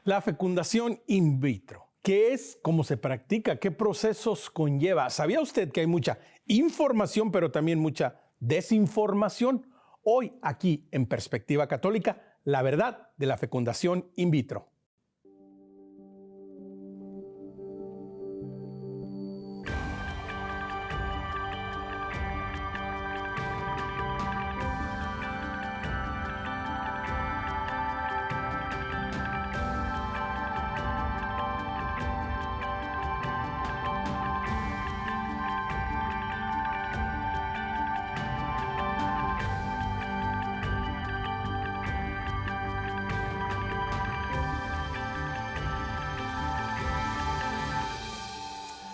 La fecundación in vitro. ¿Qué es? ¿Cómo se practica? ¿Qué procesos conlleva? ¿Sabía usted que hay mucha información, pero también mucha desinformación? Hoy, aquí en Perspectiva Católica, la verdad de la fecundación in vitro.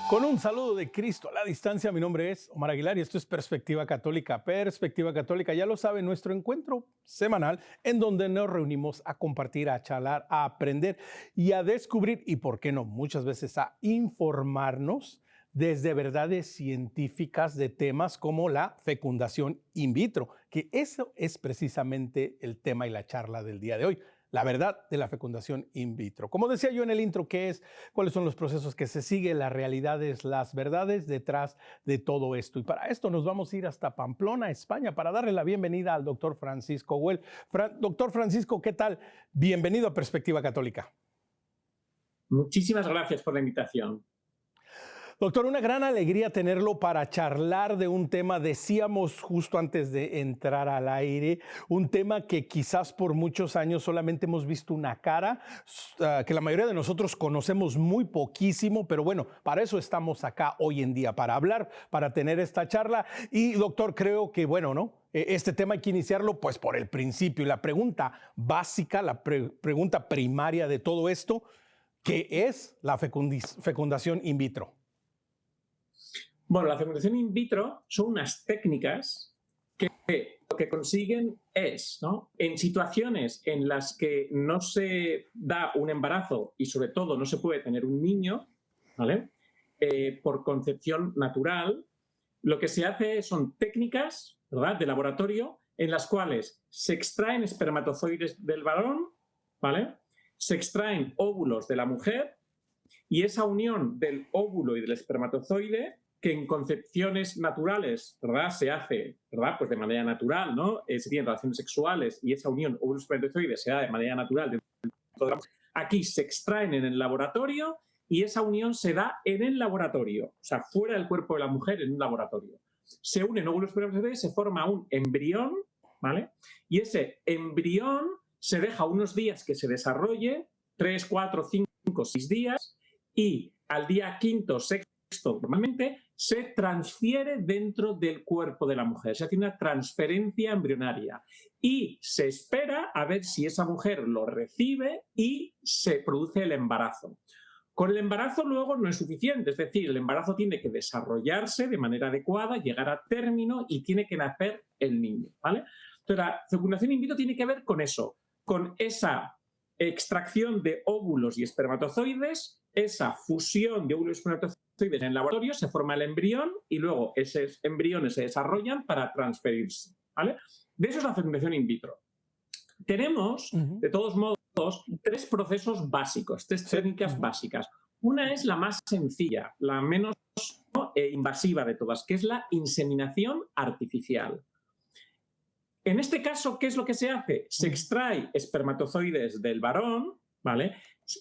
Con un saludo de Cristo a la distancia, mi nombre es Omar Aguilar y esto es Perspectiva Católica. Perspectiva Católica, ya lo sabe, nuestro encuentro semanal en donde nos reunimos a compartir, a charlar, a aprender y a descubrir y, por qué no, muchas veces a informarnos desde verdades científicas de temas como la fecundación in vitro, que eso es precisamente el tema y la charla del día de hoy. La verdad de la fecundación in vitro. Como decía yo en el intro, ¿qué es? ¿Cuáles son los procesos que se siguen? Las realidades, las verdades detrás de todo esto. Y para esto nos vamos a ir hasta Pamplona, España, para darle la bienvenida al doctor Francisco Güell. Doctor Francisco, ¿qué tal? Bienvenido a Perspectiva Católica. Muchísimas gracias por la invitación. Doctor, una gran alegría tenerlo para charlar de un tema, decíamos justo antes de entrar al aire, un tema que quizás por muchos años solamente hemos visto una cara, que la mayoría de nosotros conocemos muy poquísimo, pero bueno, para eso estamos acá hoy en día, para hablar, para tener esta charla. Y doctor, creo que bueno, ¿no? Este tema hay que iniciarlo pues por el principio. Y la pregunta básica, la pregunta primaria de todo esto, ¿qué es la fecundación in vitro? Bueno, la fecundación in vitro son unas técnicas que lo que consiguen es, ¿no?, en situaciones en las que no se da un embarazo y sobre todo no se puede tener un niño, ¿vale?, por concepción natural, lo que se hace son técnicas, ¿verdad?, de laboratorio en las cuales se extraen espermatozoides del varón, ¿vale?, se extraen óvulos de la mujer y esa unión del óvulo y del espermatozoide, que en concepciones naturales, ¿verdad?, se hace, ¿verdad?, pues de manera natural, ¿no? Se tienen relaciones sexuales y esa unión óvulo-espermatozoide se da de manera natural. Aquí se extraen en el laboratorio y esa unión se da en el laboratorio, o sea, fuera del cuerpo de la mujer, en un laboratorio. Se unen óvulo-espermatozoide, se forma un embrión, ¿vale? Y ese embrión se deja unos días que se desarrolle, 3, 4, 5, 6 días, y al día quinto, sexto, normalmente se transfiere dentro del cuerpo de la mujer, se hace una transferencia embrionaria y se espera a ver si esa mujer lo recibe y se produce el embarazo. Con el embarazo luego no es suficiente, es decir, el embarazo tiene que desarrollarse de manera adecuada, llegar a término y tiene que nacer el niño, ¿vale? Entonces la fecundación in vitro tiene que ver con eso, con esa extracción de óvulos y espermatozoides, esa fusión de óvulos y espermatozoides en el laboratorio, se forma el embrión y luego esos embriones se desarrollan para transferirse, ¿vale? De eso es la fecundación in vitro. Tenemos, de todos modos, 3 procesos básicos, 3 técnicas básicas. Una es la más sencilla, la menos invasiva de todas, que es la inseminación artificial. En este caso, ¿qué es lo que se hace? Se extrae espermatozoides del varón, ¿vale?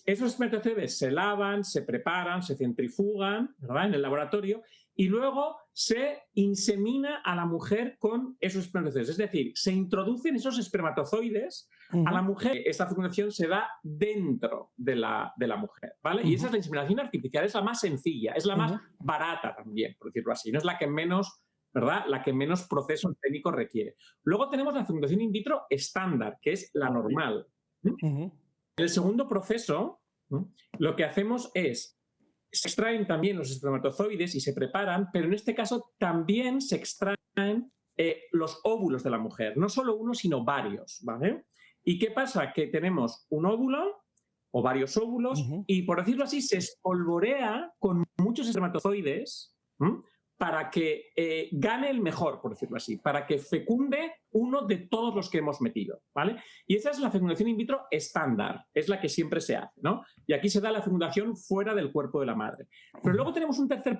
Esos espermatozoides se lavan, se preparan, se centrifugan, ¿verdad?, en el laboratorio y luego se insemina a la mujer con esos espermatozoides. Es decir, se introducen esos espermatozoides a la mujer. Esta fecundación se da dentro de la mujer, ¿vale? Y esa es la inseminación artificial, es la más sencilla, es la más barata también, por decirlo así. No es la que menos, ¿verdad?, la que menos proceso técnico requiere. Luego tenemos la fecundación in vitro estándar, que es la normal. En el segundo proceso, lo que hacemos es, se extraen también los espermatozoides y se preparan, pero en este caso también se extraen los óvulos de la mujer, no solo uno, sino varios, ¿vale? ¿Y qué pasa? Que tenemos un óvulo o varios óvulos y, por decirlo así, se espolvorea con muchos espermatozoides para que gane el mejor, por decirlo así, para que fecunde uno de todos los que hemos metido, ¿vale? Y esa es la fecundación in vitro estándar, es la que siempre se hace, ¿no? Y aquí se da la fecundación fuera del cuerpo de la madre. Pero luego tenemos un tercer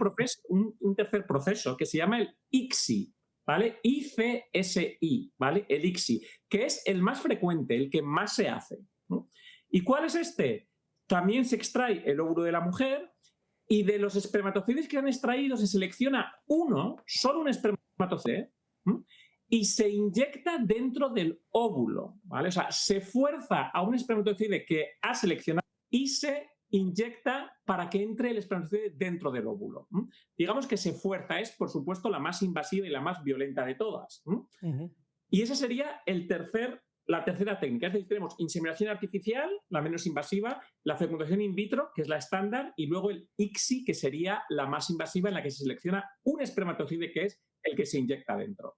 proceso que se llama el ICSI, ¿vale? ICSI, ¿vale? El ICSI, que es el más frecuente, el que más se hace, ¿no? ¿Y cuál es este? También se extrae el óvulo de la mujer y de los espermatozoides que han extraído se selecciona uno, solo un espermatozoide, ¿no? Y se inyecta dentro del óvulo, ¿vale? O sea, se fuerza a un espermatozoide que ha seleccionado y se inyecta para que entre el espermatozoide dentro del óvulo. Digamos que se fuerza, es por supuesto la más invasiva y la más violenta de todas. Y esa sería la tercera técnica. Es decir, tenemos inseminación artificial, la menos invasiva, la fecundación in vitro, que es la estándar, y luego el ICSI, que sería la más invasiva, en la que se selecciona un espermatozoide que es el que se inyecta dentro.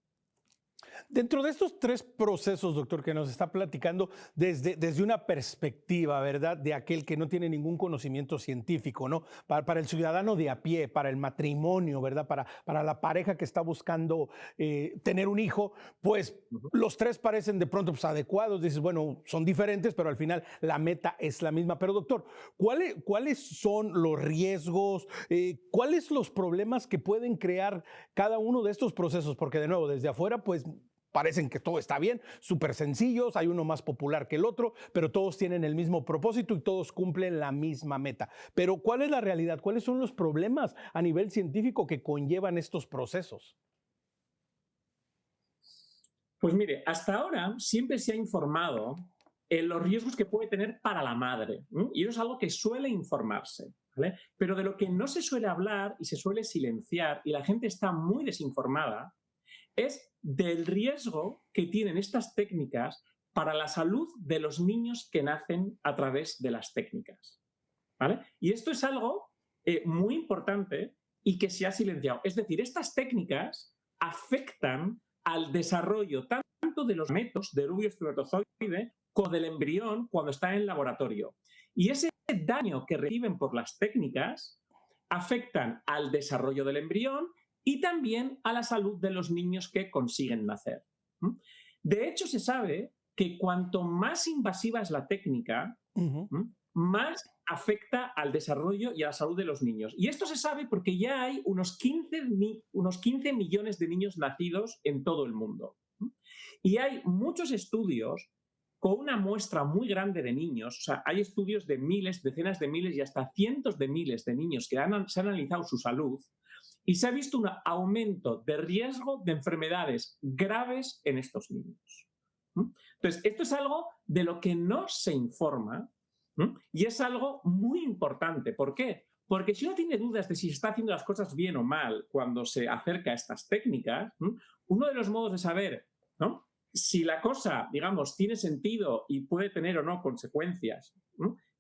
Dentro de estos tres procesos, doctor, que nos está platicando desde una perspectiva, ¿verdad?, de aquel que no tiene ningún conocimiento científico, ¿no? Para el ciudadano de a pie, para el matrimonio, ¿verdad?, para la pareja que está buscando tener un hijo, pues los tres parecen de pronto pues, adecuados. Dices, bueno, son diferentes, pero al final la meta es la misma. Pero doctor, ¿cuáles son los riesgos? ¿Cuáles los problemas que pueden crear cada uno de estos procesos? Porque de nuevo, desde afuera, pues parecen que todo está bien, súper sencillos, hay uno más popular que el otro, pero todos tienen el mismo propósito y todos cumplen la misma meta. Pero ¿cuál es la realidad? ¿Cuáles son los problemas a nivel científico que conllevan estos procesos? Pues mire, hasta ahora siempre se ha informado en los riesgos que puede tener para la madre, ¿sí? Y eso es algo que suele informarse, ¿vale? Pero de lo que no se suele hablar y se suele silenciar y la gente está muy desinformada es del riesgo que tienen estas técnicas para la salud de los niños que nacen a través de las técnicas, ¿vale? Y esto es algo muy importante y que se ha silenciado. Es decir, estas técnicas afectan al desarrollo tanto de los gametos del óvulo espermatozoide como del embrión cuando está en el laboratorio. Y ese daño que reciben por las técnicas afectan al desarrollo del embrión y también a la salud de los niños que consiguen nacer. De hecho, se sabe que cuanto más invasiva es la técnica, más afecta al desarrollo y a la salud de los niños. Y esto se sabe porque ya hay unos 15 millones de niños nacidos en todo el mundo. Y hay muchos estudios con una muestra muy grande de niños. O sea, hay estudios de miles, decenas de miles y hasta cientos de miles de niños que se han analizado su salud. Y se ha visto un aumento de riesgo de enfermedades graves en estos niños. Entonces, esto es algo de lo que no se informa y es algo muy importante. ¿Por qué? Porque si uno tiene dudas de si se está haciendo las cosas bien o mal cuando se acerca a estas técnicas, uno de los modos de saber, ¿no?, si la cosa, digamos, tiene sentido y puede tener o no consecuencias,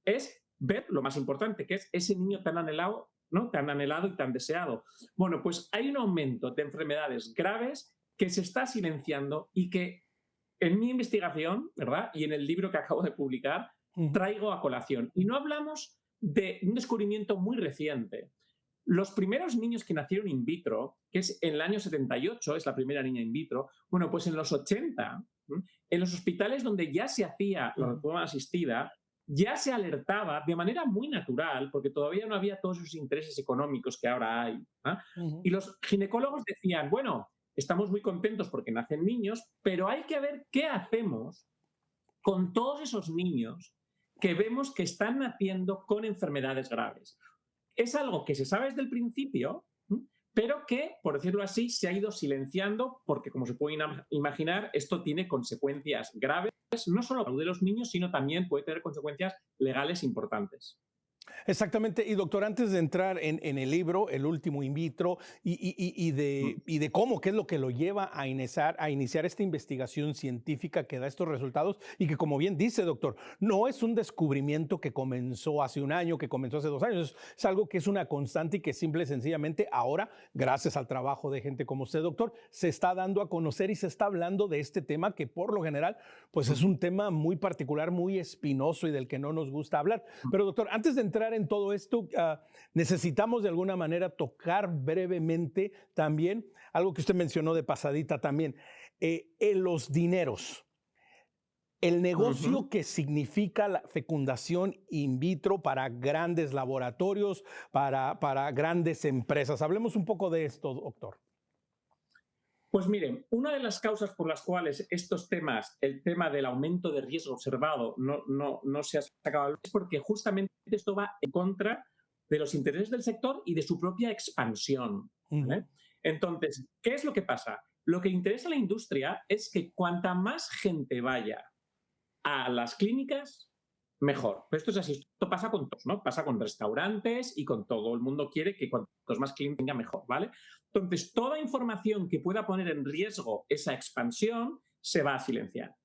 es ver lo más importante, que es ese niño tan anhelado, ¿no?, tan anhelado y tan deseado. Bueno, pues hay un aumento de enfermedades graves que se está silenciando y que en mi investigación, ¿verdad?, y en el libro que acabo de publicar, traigo a colación. Y no hablamos de un descubrimiento muy reciente. Los primeros niños que nacieron in vitro, que es en el año 78, es la primera niña in vitro, bueno, pues en los 80, en los hospitales donde ya se hacía la reproducción asistida, ya se alertaba de manera muy natural, porque todavía no había todos esos intereses económicos que ahora hay, y los ginecólogos decían, bueno, estamos muy contentos porque nacen niños, pero hay que ver qué hacemos con todos esos niños que vemos que están naciendo con enfermedades graves. Es algo que se sabe desde el principio, pero que, por decirlo así, se ha ido silenciando porque, como se puede imaginar, esto tiene consecuencias graves, no solo para la salud de los niños, sino también puede tener consecuencias legales importantes. Exactamente. Y doctor, antes de entrar en el libro, El último in vitro, y de cómo, qué es lo que lo lleva a iniciar esta investigación científica que da estos resultados y que, como bien dice, doctor, no es un descubrimiento que comenzó hace un año, que comenzó hace 2 años, es algo que es una constante y que simple y sencillamente ahora, gracias al trabajo de gente como usted, doctor, se está dando a conocer y se está hablando de este tema que por lo general, pues es un tema muy particular, muy espinoso y del que no nos gusta hablar. Pero doctor, antes de entrar en todo esto, necesitamos de alguna manera tocar brevemente también algo que usted mencionó de pasadita también, en los dineros. El negocio que significa la fecundación in vitro para grandes laboratorios, para grandes empresas. Hablemos un poco de esto, doctor. Pues miren, una de las causas por las cuales estos temas, el tema del aumento de riesgo observado, no se ha sacado a luz es porque justamente esto va en contra de los intereses del sector y de su propia expansión, ¿vale? Entonces, ¿qué es lo que pasa? Lo que interesa a la industria es que cuanta más gente vaya a las clínicas, mejor. Pero esto es así, esto pasa con todos, ¿no? Pasa con restaurantes y con todo. El mundo quiere que cuantos más clientes tenga, mejor, ¿vale? Entonces, toda información que pueda poner en riesgo esa expansión se va a silenciar.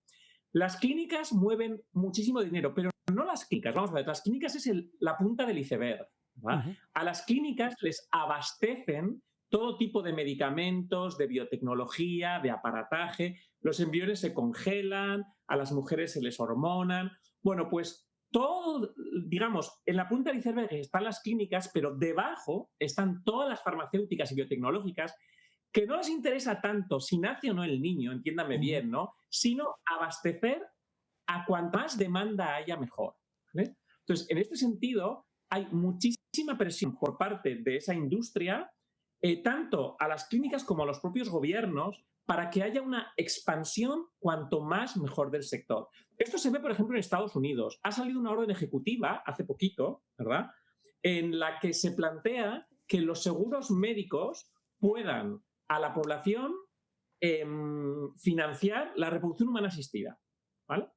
Las clínicas mueven muchísimo dinero, pero no las clínicas. Vamos a ver, las clínicas es la punta del iceberg, ¿vale? A las clínicas les abastecen todo tipo de medicamentos, de biotecnología, de aparataje. Los embriones se congelan, a las mujeres se les hormonan. Bueno, pues todo, digamos, en la punta del iceberg están las clínicas, pero debajo están todas las farmacéuticas y biotecnológicas que no les interesa tanto si nace o no el niño, entiéndame bien, ¿no? Sino abastecer a cuanta más demanda haya, mejor, ¿vale? Entonces, en este sentido, hay muchísima presión por parte de esa industria, tanto a las clínicas como a los propios gobiernos, para que haya una expansión cuanto más mejor del sector. Esto se ve, por ejemplo, en Estados Unidos. Ha salido una orden ejecutiva hace poquito, ¿verdad?, en la que se plantea que los seguros médicos puedan a la población financiar la reproducción humana asistida, ¿vale?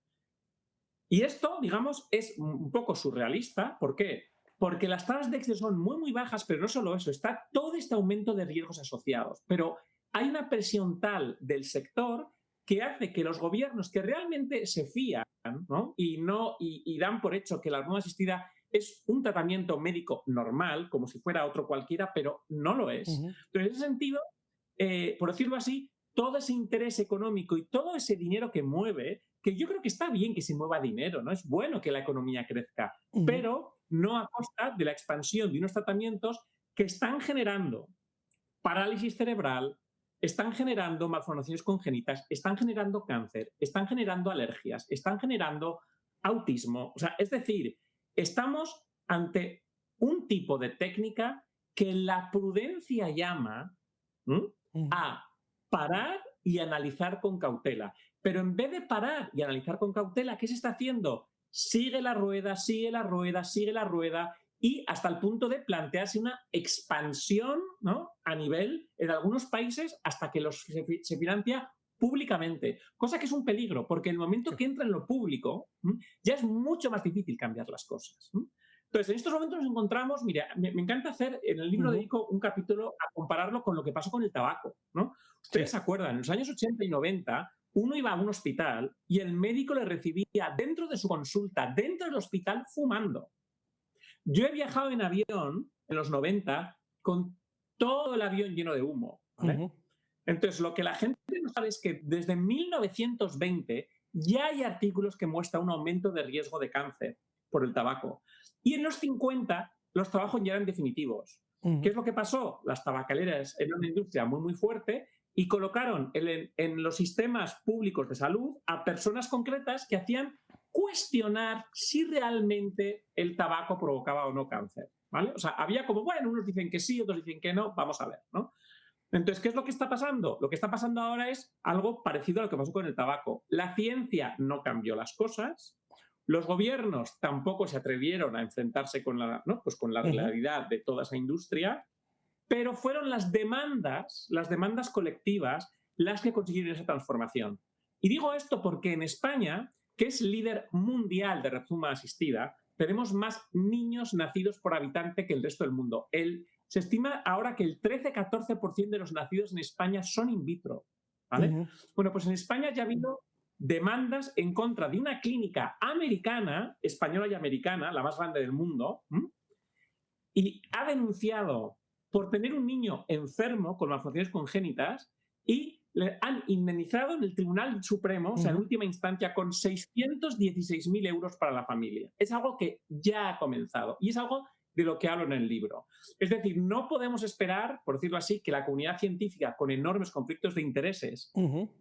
Y esto, digamos, es un poco surrealista. ¿Por qué? Porque las tasas de éxito son muy, muy bajas, pero no solo eso, está todo este aumento de riesgos asociados. Pero hay una presión tal del sector que hace que los gobiernos que realmente se fían, ¿no?, y dan por hecho que la hormona asistida es un tratamiento médico normal, como si fuera otro cualquiera, pero no lo es. Entonces, en ese sentido, por decirlo así, todo ese interés económico y todo ese dinero que mueve, que yo creo que está bien que se mueva dinero, ¿no? Es bueno que la economía crezca, pero no a costa de la expansión de unos tratamientos que están generando parálisis cerebral, están generando malformaciones congénitas, están generando cáncer, están generando alergias, están generando autismo. O sea, es decir, estamos ante un tipo de técnica que la prudencia llama a parar y analizar con cautela. Pero en vez de parar y analizar con cautela, ¿qué se está haciendo? Sigue la rueda, sigue la rueda, sigue la rueda, y hasta el punto de plantearse una expansión, ¿no?, a nivel, en algunos países, hasta que se financia públicamente, cosa que es un peligro, porque en el momento que entra en lo público, ya es mucho más difícil cambiar las cosas. Entonces, en estos momentos nos encontramos, mira, me encanta hacer, en el libro dedico un capítulo a compararlo con lo que pasó con el tabaco, ¿no? Ustedes se acuerdan, en los años 80 y 90, uno iba a un hospital y el médico le recibía dentro de su consulta, dentro del hospital, fumando. Yo he viajado en avión en los 90 con todo el avión lleno de humo, ¿vale? Entonces, lo que la gente no sabe es que desde 1920 ya hay artículos que muestran un aumento de riesgo de cáncer por el tabaco. Y en los 50 los trabajos ya eran definitivos. ¿Qué es lo que pasó? Las tabacaleras eran una industria muy, muy fuerte y colocaron en los sistemas públicos de salud a personas concretas que hacían cuestionar si realmente el tabaco provocaba o no cáncer, ¿vale? O sea, había como, bueno, unos dicen que sí, otros dicen que no, vamos a ver, ¿no? Entonces, ¿qué es lo que está pasando? Lo que está pasando ahora es algo parecido a lo que pasó con el tabaco. La ciencia no cambió las cosas, los gobiernos tampoco se atrevieron a enfrentarse con con la realidad de toda esa industria, pero fueron las demandas colectivas las que consiguieron esa transformación. Y digo esto porque en España, que es líder mundial de reproducción humana asistida, tenemos más niños nacidos por habitante que el resto del mundo. Se estima ahora que el 13-14% de los nacidos en España son in vitro, ¿vale? Bueno, pues en España ya ha habido demandas en contra de una clínica americana, española y americana, la más grande del mundo, y ha denunciado por tener un niño enfermo con malformaciones congénitas y le han indemnizado en el Tribunal Supremo, o sea, en última instancia, con 616.000 euros para la familia. Es algo que ya ha comenzado y es algo de lo que hablo en el libro. Es decir, no podemos esperar, por decirlo así, que la comunidad científica, con enormes conflictos de intereses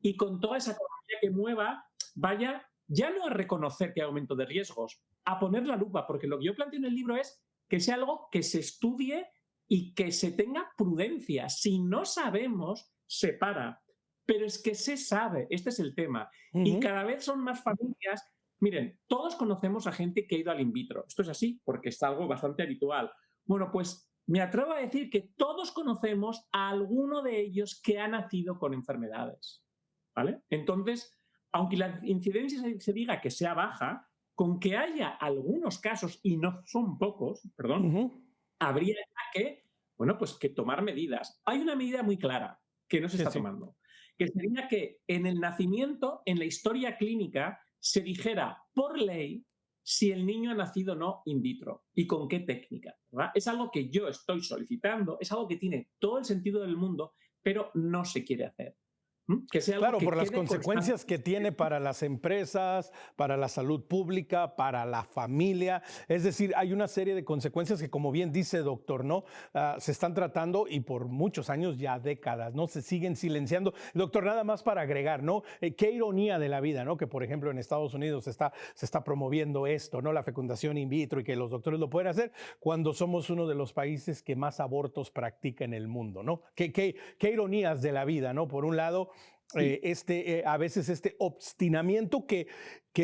y con toda esa economía que mueva, vaya ya no a reconocer que hay aumento de riesgos, a poner la lupa, porque lo que yo planteo en el libro es que sea algo que se estudie y que se tenga prudencia. Si no sabemos, se para. Pero es que se sabe, este es el tema. Y cada vez son más familias. Miren, todos conocemos a gente que ha ido al in vitro. Esto es así, porque es algo bastante habitual. Bueno, pues me atrevo a decir que todos conocemos a alguno de ellos que ha nacido con enfermedades, ¿vale? Entonces, aunque la incidencia se diga que sea baja, con que haya algunos casos, y no son pocos, perdón, habría que, bueno, pues que tomar medidas. Hay una medida muy clara que no se está tomando, que sería que en el nacimiento, en la historia clínica, se dijera por ley si el niño ha nacido o no in vitro y con qué técnica, ¿verdad? Es algo que yo estoy solicitando, es algo que tiene todo el sentido del mundo, pero no se quiere hacer. Que sea algo claro, que por las quede consecuencias que tiene para las empresas, para la salud pública, para la familia. Es decir, hay una serie de consecuencias que, como bien dice doctor, ¿no? Se están tratando y por muchos años, ya décadas, ¿no? Se siguen silenciando. Doctor, nada más para agregar, ¿no? Qué ironía de la vida, ¿no? Que, por ejemplo, en Estados Unidos se está promoviendo esto, ¿no? La fecundación in vitro y que los doctores lo pueden hacer cuando somos uno de los países que más abortos practica en el mundo, ¿no? Qué ironías de la vida, ¿no? Por un lado, a veces este obstinamiento que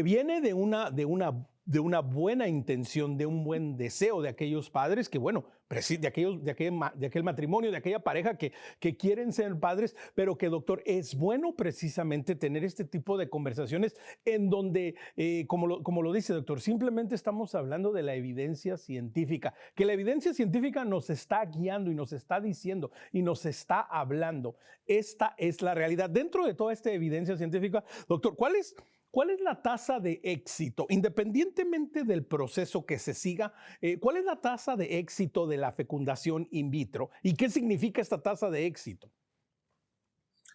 viene de una buena intención, de un buen deseo de aquellos padres que, bueno, de aquel matrimonio, de aquella pareja que quieren ser padres, pero que, doctor, es bueno precisamente tener este tipo de conversaciones en donde, como lo dice, doctor, simplemente estamos hablando de la evidencia científica, que la evidencia científica nos está guiando y nos está diciendo y nos está hablando. Esta es la realidad. Dentro de toda esta evidencia científica, doctor, ¿cuál es la tasa de éxito, independientemente del proceso que se siga? ¿Cuál es la tasa de éxito de la fecundación in vitro y qué significa esta tasa de éxito?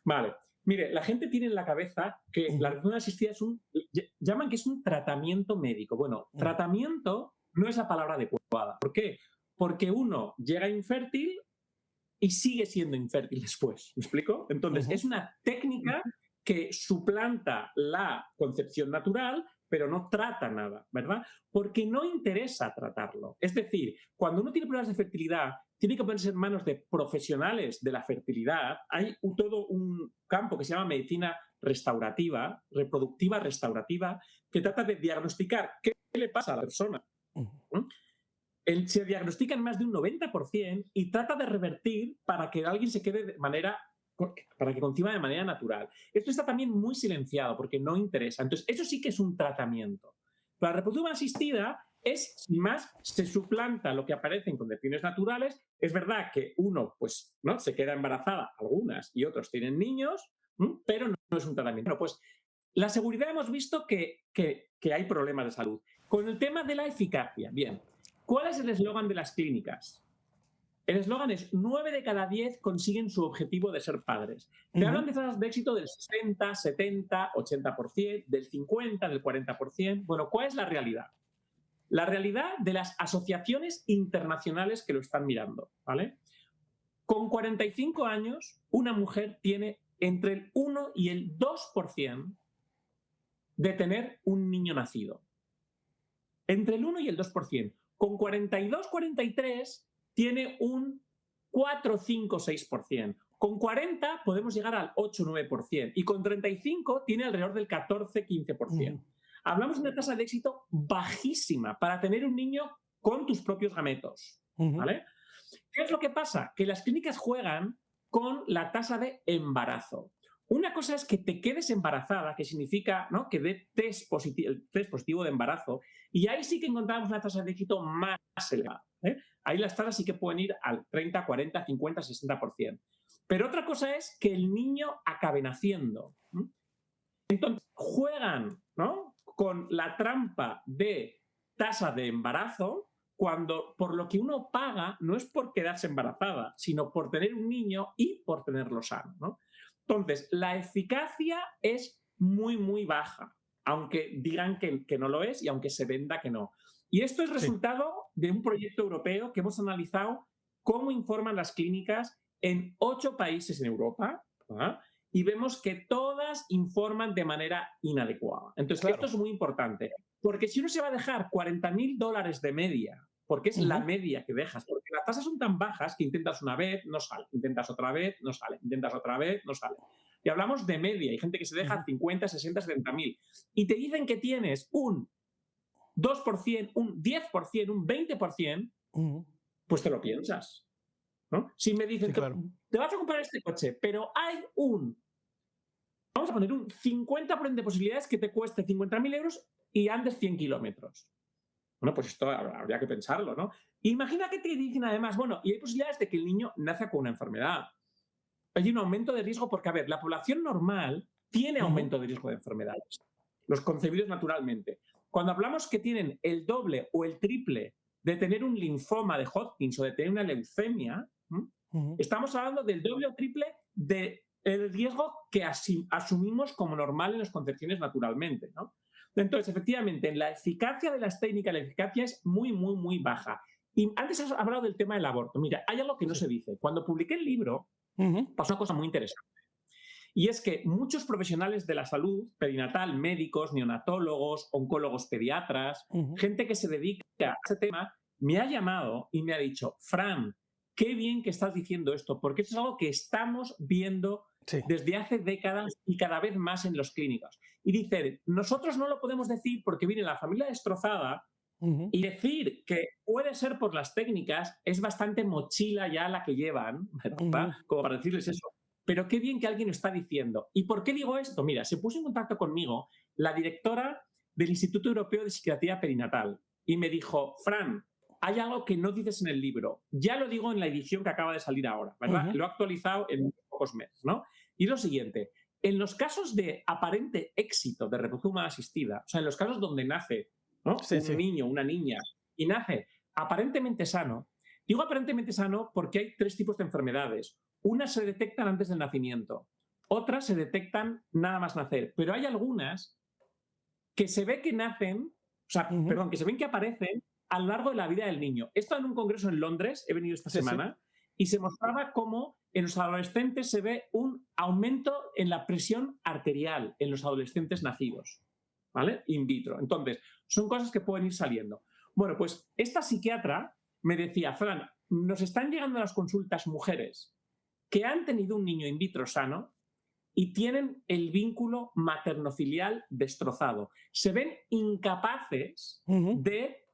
Vale. Mire, la gente tiene en la cabeza que la reproducción asistida llaman que es un tratamiento médico. Bueno, tratamiento no es la palabra adecuada. ¿Por qué? Porque uno llega infértil y sigue siendo infértil después. ¿Me explico? Entonces, es una técnica que suplanta la concepción natural, pero no trata nada, ¿verdad? Porque no interesa tratarlo. Es decir, cuando uno tiene problemas de fertilidad, tiene que ponerse en manos de profesionales de la fertilidad. Hay todo un campo que se llama medicina restaurativa, reproductiva restaurativa, que trata de diagnosticar qué le pasa a la persona. Se diagnostica en más de un 90% y trata de revertir para que alguien se quede para que conciba de manera natural. Esto está también muy silenciado porque no interesa. Entonces, eso sí que es un tratamiento. La reproducción asistida es, sin más, se suplanta lo que aparece en concepciones naturales. Es verdad que uno, pues, ¿no?, se queda embarazada, algunas, y otros tienen niños, pero no es un tratamiento. Bueno, pues, la seguridad hemos visto que hay problemas de salud. Con el tema de la eficacia, bien, ¿cuál es el eslogan de las clínicas? El eslogan es 9 de cada 10 consiguen su objetivo de ser padres. Te hablan de tasas de éxito del 60, 70, 80%, del 50, del 40%. Bueno, ¿cuál es la realidad? La realidad de las asociaciones internacionales que lo están mirando, ¿vale? Con 45 años, una mujer tiene entre el 1 y el 2% de tener un niño nacido. Entre el 1 y el 2%. Con 42, 43 tiene un 4, 5, 6%. Con 40 podemos llegar al 8, 9%. Y con 35 tiene alrededor del 14, 15%. Hablamos de una tasa de éxito bajísima para tener un niño con tus propios gametos, ¿vale? ¿Qué es lo que pasa? Que las clínicas juegan con la tasa de embarazo. Una cosa es que te quedes embarazada, que significa, ¿no?, que dé test positivo de embarazo, y ahí sí que encontramos una tasa de éxito más elevada. Ahí las tasas sí que pueden ir al 30, 40, 50, 60%. Pero otra cosa es que el niño acabe naciendo. Entonces, juegan, ¿no?, con la trampa de tasa de embarazo, cuando por lo que uno paga no es por quedarse embarazada, sino por tener un niño y por tenerlo sano, ¿no? Entonces, la eficacia es muy, muy baja, aunque digan que no lo es y aunque se venda que no. Y esto es resultado de un proyecto europeo que hemos analizado cómo informan las clínicas en 8 países en Europa, ¿verdad? Y vemos que todas informan de manera inadecuada. Entonces, esto es muy importante, porque si uno se va a dejar $40.000 de media, porque es la media que dejas, porque las tasas son tan bajas que intentas una vez, no sale, intentas otra vez, no sale, intentas otra vez, no sale. Y hablamos de media, hay gente que se deja 50, 60, 70.000 y te dicen que tienes un 2%, un 10%, un 20%, pues te lo piensas, ¿no? Si me dicen, te vas a comprar este coche, pero hay vamos a poner un 50% de posibilidades que te cueste 50.000 euros y andes 100 kilómetros. Bueno, pues esto habría que pensarlo, ¿no? Imagina que te dicen además, bueno, y hay posibilidades de que el niño nazca con una enfermedad. Hay un aumento de riesgo porque, a ver, la población normal tiene aumento de riesgo de enfermedades, los concebidos naturalmente. Cuando hablamos que tienen el doble o el triple de tener un linfoma de Hodgkin o de tener una leucemia, estamos hablando del doble o triple del riesgo que asumimos como normal en las concepciones naturalmente, ¿no? Entonces, efectivamente, en la eficacia de las técnicas, la eficacia es muy, muy, muy baja. Y antes has hablado del tema del aborto. Mira, hay algo que no se dice. Cuando publiqué el libro, pasó una cosa muy interesante. Y es que muchos profesionales de la salud perinatal, médicos, neonatólogos, oncólogos pediatras, gente que se dedica a ese tema, me ha llamado y me ha dicho, Fran, qué bien que estás diciendo esto, porque esto es algo que estamos viendo desde hace décadas y cada vez más en los clínicos. Y dice, nosotros no lo podemos decir porque viene la familia destrozada y decir que puede ser por las técnicas es bastante mochila ya la que llevan, ¿verdad? Como para decirles eso. Pero qué bien que alguien lo está diciendo. ¿Y por qué digo esto? Mira, se puso en contacto conmigo la directora del Instituto Europeo de Psiquiatría Perinatal y me dijo, Fran, hay algo que no dices en el libro. Ya lo digo en la edición que acaba de salir ahora, ¿verdad? Lo he actualizado en pocos meses, ¿no? Y lo siguiente, en los casos de aparente éxito de reproducción humana asistida, o sea, en los casos donde nace, ¿no? Un niño, una niña, y nace aparentemente sano, digo aparentemente sano porque hay 3 tipos de enfermedades. Unas se detectan antes del nacimiento, otras se detectan nada más nacer, pero hay algunas que se ve que nacen, o sea, perdón, que se ven que aparecen a lo largo de la vida del niño. Esto en un congreso en Londres, he venido esta semana, y se mostraba cómo en los adolescentes se ve un aumento en la presión arterial en los adolescentes nacidos, ¿vale? In vitro. Entonces, son cosas que pueden ir saliendo. Bueno, pues esta psiquiatra me decía, Fran, nos están llegando a las consultas mujeres que han tenido un niño in vitro sano y tienen el vínculo materno-filial destrozado. Se ven incapaces de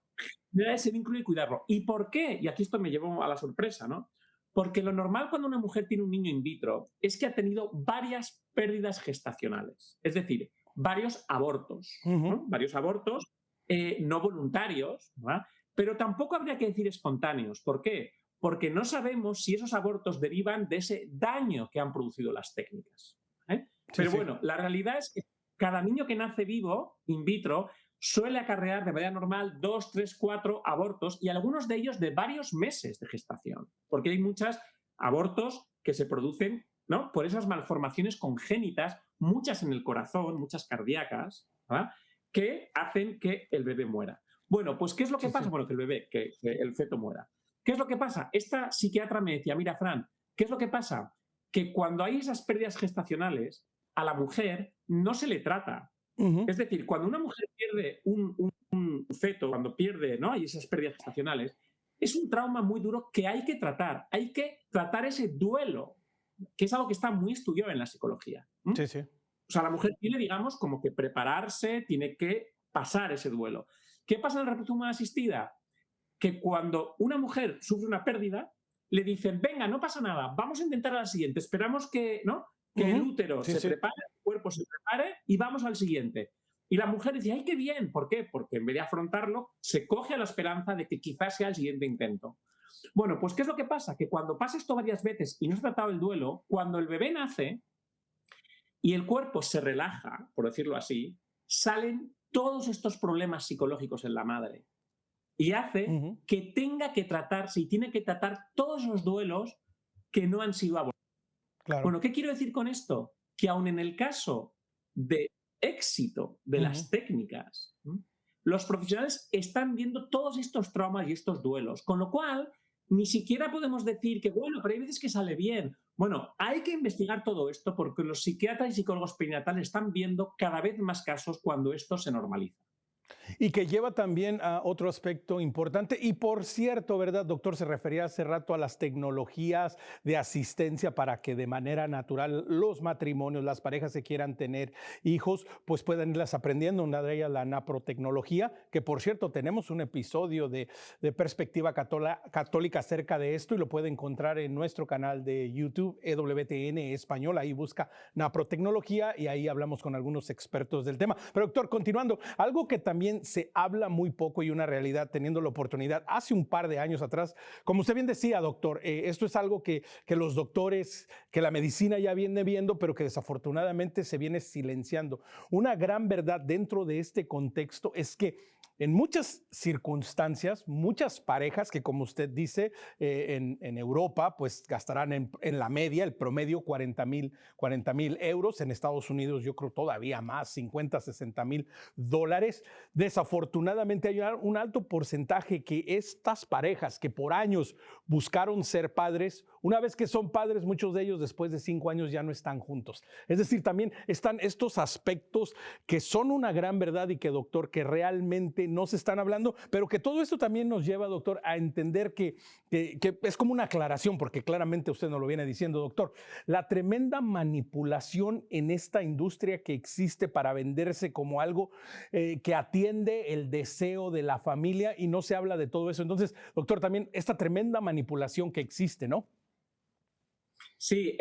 generar ese vínculo y cuidarlo. ¿Y por qué? Y aquí esto me llevó a la sorpresa, ¿no? Porque lo normal cuando una mujer tiene un niño in vitro es que ha tenido varias pérdidas gestacionales, es decir, varios abortos, ¿no? Varios abortos no voluntarios, ¿verdad? Pero tampoco habría que decir espontáneos. ¿Por qué? Porque no sabemos si esos abortos derivan de ese daño que han producido las técnicas. Pero bueno, la realidad es que cada niño que nace vivo, in vitro, suele acarrear de manera normal 2, 3, 4 abortos y algunos de ellos de varios meses de gestación, porque hay muchos abortos que se producen, ¿no?, por esas malformaciones congénitas, muchas en el corazón, muchas cardíacas, ¿verdad?, que hacen que el bebé muera. Bueno, pues ¿qué es lo que pasa? Bueno, que el feto muera. ¿Qué es lo que pasa? Esta psiquiatra me decía, mira, Fran, ¿qué es lo que pasa? Que cuando hay esas pérdidas gestacionales, a la mujer no se le trata. Es decir, cuando una mujer pierde un feto, cuando pierde, ¿no?, hay esas pérdidas gestacionales, es un trauma muy duro que hay que tratar. Hay que tratar ese duelo, que es algo que está muy estudiado en la psicología. Sí, sí. O sea, la mujer tiene, digamos, como que prepararse, tiene que pasar ese duelo. ¿Qué pasa en la reproducción humana asistida? Que cuando una mujer sufre una pérdida, le dicen, venga, no pasa nada, vamos a intentar a la siguiente, esperamos que, ¿no?, que el útero se prepare, el cuerpo se prepare y vamos al siguiente. Y la mujer dice, ¡ay, qué bien! ¿Por qué? Porque en vez de afrontarlo, se coge a la esperanza de que quizás sea el siguiente intento. Bueno, pues ¿qué es lo que pasa? Que cuando pasa esto varias veces y no se ha tratado el duelo, cuando el bebé nace y el cuerpo se relaja, por decirlo así, salen todos estos problemas psicológicos en la madre. Y hace que tenga que tratarse y tiene que tratar todos los duelos que no han sido abordados. Claro. Bueno, ¿qué quiero decir con esto? Que aun en el caso de éxito de Ujú. las técnicas, los profesionales están viendo todos estos traumas y estos duelos, con lo cual ni siquiera podemos decir que, bueno, pero hay veces que sale bien. Bueno, hay que investigar todo esto porque los psiquiatras y psicólogos perinatales están viendo cada vez más casos cuando esto se normaliza. Y que lleva también a otro aspecto importante. Y por cierto, ¿verdad, doctor? Se refería hace rato a las tecnologías de asistencia para que de manera natural los matrimonios, las parejas que quieran tener hijos, pues puedan irlas aprendiendo. Una de ellas, la naprotecnología, que por cierto, tenemos un episodio de Perspectiva Católica acerca de esto y lo puede encontrar en nuestro canal de YouTube, EWTN Español. Ahí busca naprotecnología y ahí hablamos con algunos expertos del tema. Pero doctor, continuando, algo que también se habla muy poco y una realidad teniendo la oportunidad hace un par de años atrás, como usted bien decía, doctor, esto es algo que los doctores, que la medicina ya viene viendo, pero que desafortunadamente se viene silenciando. Una gran verdad dentro de este contexto es que en muchas circunstancias, muchas parejas que, como usted dice, en Europa, pues gastarán en la media, el promedio, 40,000 euros. En Estados Unidos, yo creo todavía más, 50, 60,000 dólares. Desafortunadamente, hay un alto porcentaje que estas parejas que por años buscaron ser padres, una vez que son padres, muchos de ellos después de 5 años ya no están juntos. Es decir, también están estos aspectos que son una gran verdad y que, doctor, que realmente no se están hablando, pero que todo esto también nos lleva, doctor, a entender que es como una aclaración, porque claramente usted nos lo viene diciendo, doctor, la tremenda manipulación en esta industria que existe para venderse como algo que atiende el deseo de la familia y no se habla de todo eso. Entonces, doctor, también esta tremenda manipulación que existe, ¿no? Sí,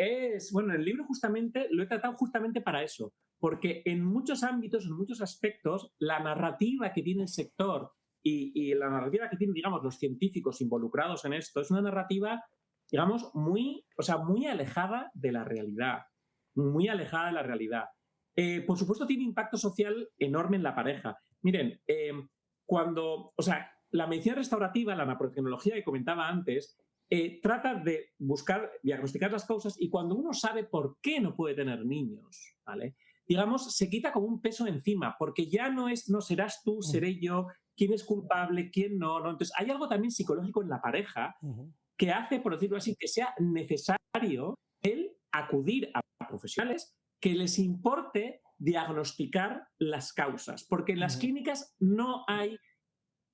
bueno, el libro justamente lo he tratado justamente para eso, porque en muchos ámbitos, en muchos aspectos, la narrativa que tiene el sector y la narrativa que tienen, digamos, los científicos involucrados en esto es una narrativa, digamos, muy, o sea, muy alejada de la realidad, muy alejada de la realidad. Por supuesto, tiene impacto social enorme en la pareja. Miren, o sea, la medicina restaurativa, la naprotecnología que comentaba antes, trata de buscar, diagnosticar las causas y cuando uno sabe por qué no puede tener niños, ¿vale? Digamos, se quita como un peso encima, porque ya no es, no serás tú, Uh -huh, seré yo, quién es culpable, quién no, no. Entonces, hay algo también psicológico en la pareja uh -huh, que hace, por decirlo así, que sea necesario el acudir a profesionales que les importe diagnosticar las causas, porque en uh las -huh. clínicas no hay,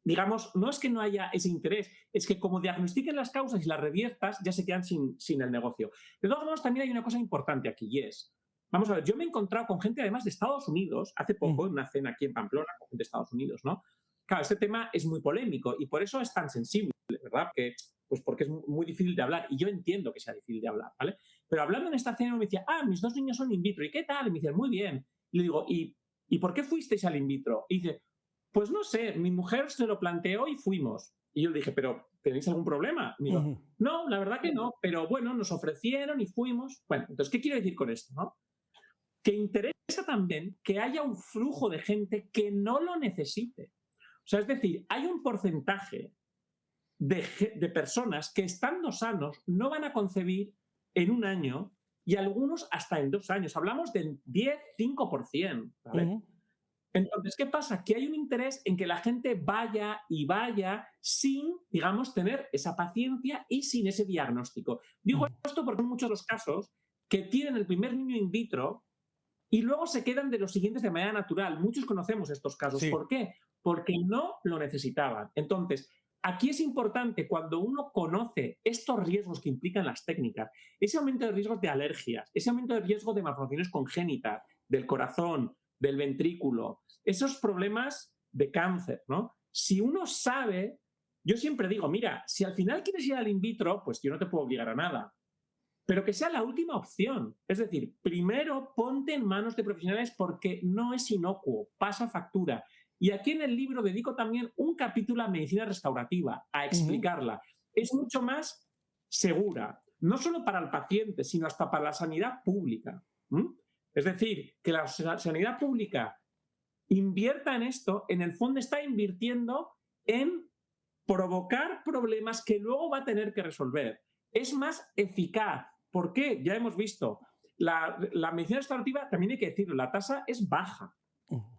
digamos, no es que no haya ese interés, es que como diagnostiquen las causas y las reviertas, ya se quedan sin el negocio. De todos modos, también hay una cosa importante aquí y es, vamos a ver, yo me he encontrado con gente además de Estados Unidos, hace Uh poco, -huh. en una cena aquí en Pamplona, con gente de Estados Unidos, ¿no? Claro, este tema es muy polémico y por eso es tan sensible, ¿verdad? Pues porque es muy difícil de hablar y yo entiendo que sea difícil de hablar, ¿vale? Pero hablando en esta cena me decía, mis 2 niños son in vitro, ¿y qué tal? Y me dice, muy bien. Y le digo, ¿y por qué fuisteis al in vitro? Y dice, pues no sé, mi mujer se lo planteó y fuimos. Y yo le dije, ¿pero tenéis algún problema? Y me Uh digo, -huh. no, la verdad que no, pero bueno, nos ofrecieron y fuimos. Bueno, entonces, ¿qué quiero decir con esto? ¿No? Que interesa también que haya un flujo de gente que no lo necesite. O sea, es decir, hay un porcentaje de personas que estando sanos no van a concebir en un año y algunos hasta en 2 años. Hablamos del 10-5%, Uh ¿vale? -huh. Entonces, ¿qué pasa? Que hay un interés en que la gente vaya y vaya sin, digamos, tener esa paciencia y sin ese diagnóstico. Uh Digo -huh. esto porque hay muchos los casos que tienen el primer niño in vitro y luego se quedan de los siguientes de manera natural. Muchos conocemos estos casos. Sí. ¿Por qué? Porque no lo necesitaban. Entonces, aquí es importante cuando uno conoce estos riesgos que implican las técnicas, ese aumento de riesgos de alergias, ese aumento de riesgo de malformaciones congénitas, del corazón, del ventrículo, esos problemas de cáncer, ¿no? Si uno sabe, yo siempre digo, mira, si al final quieres ir al in vitro, pues yo no te puedo obligar a nada, pero que sea la última opción. Es decir, primero ponte en manos de profesionales porque no es inocuo, pasa factura. Y aquí en el libro dedico también un capítulo a medicina restaurativa, a Uh -huh. explicarla. Es mucho más segura, no solo para el paciente, sino hasta para la sanidad pública. ¿Mm? Es decir, que la sanidad pública invierta en esto, en el fondo está invirtiendo en provocar problemas que luego va a tener que resolver. Es más eficaz ¿Por qué? Ya hemos visto. La medicina restaurativa, también hay que decirlo, la tasa es baja,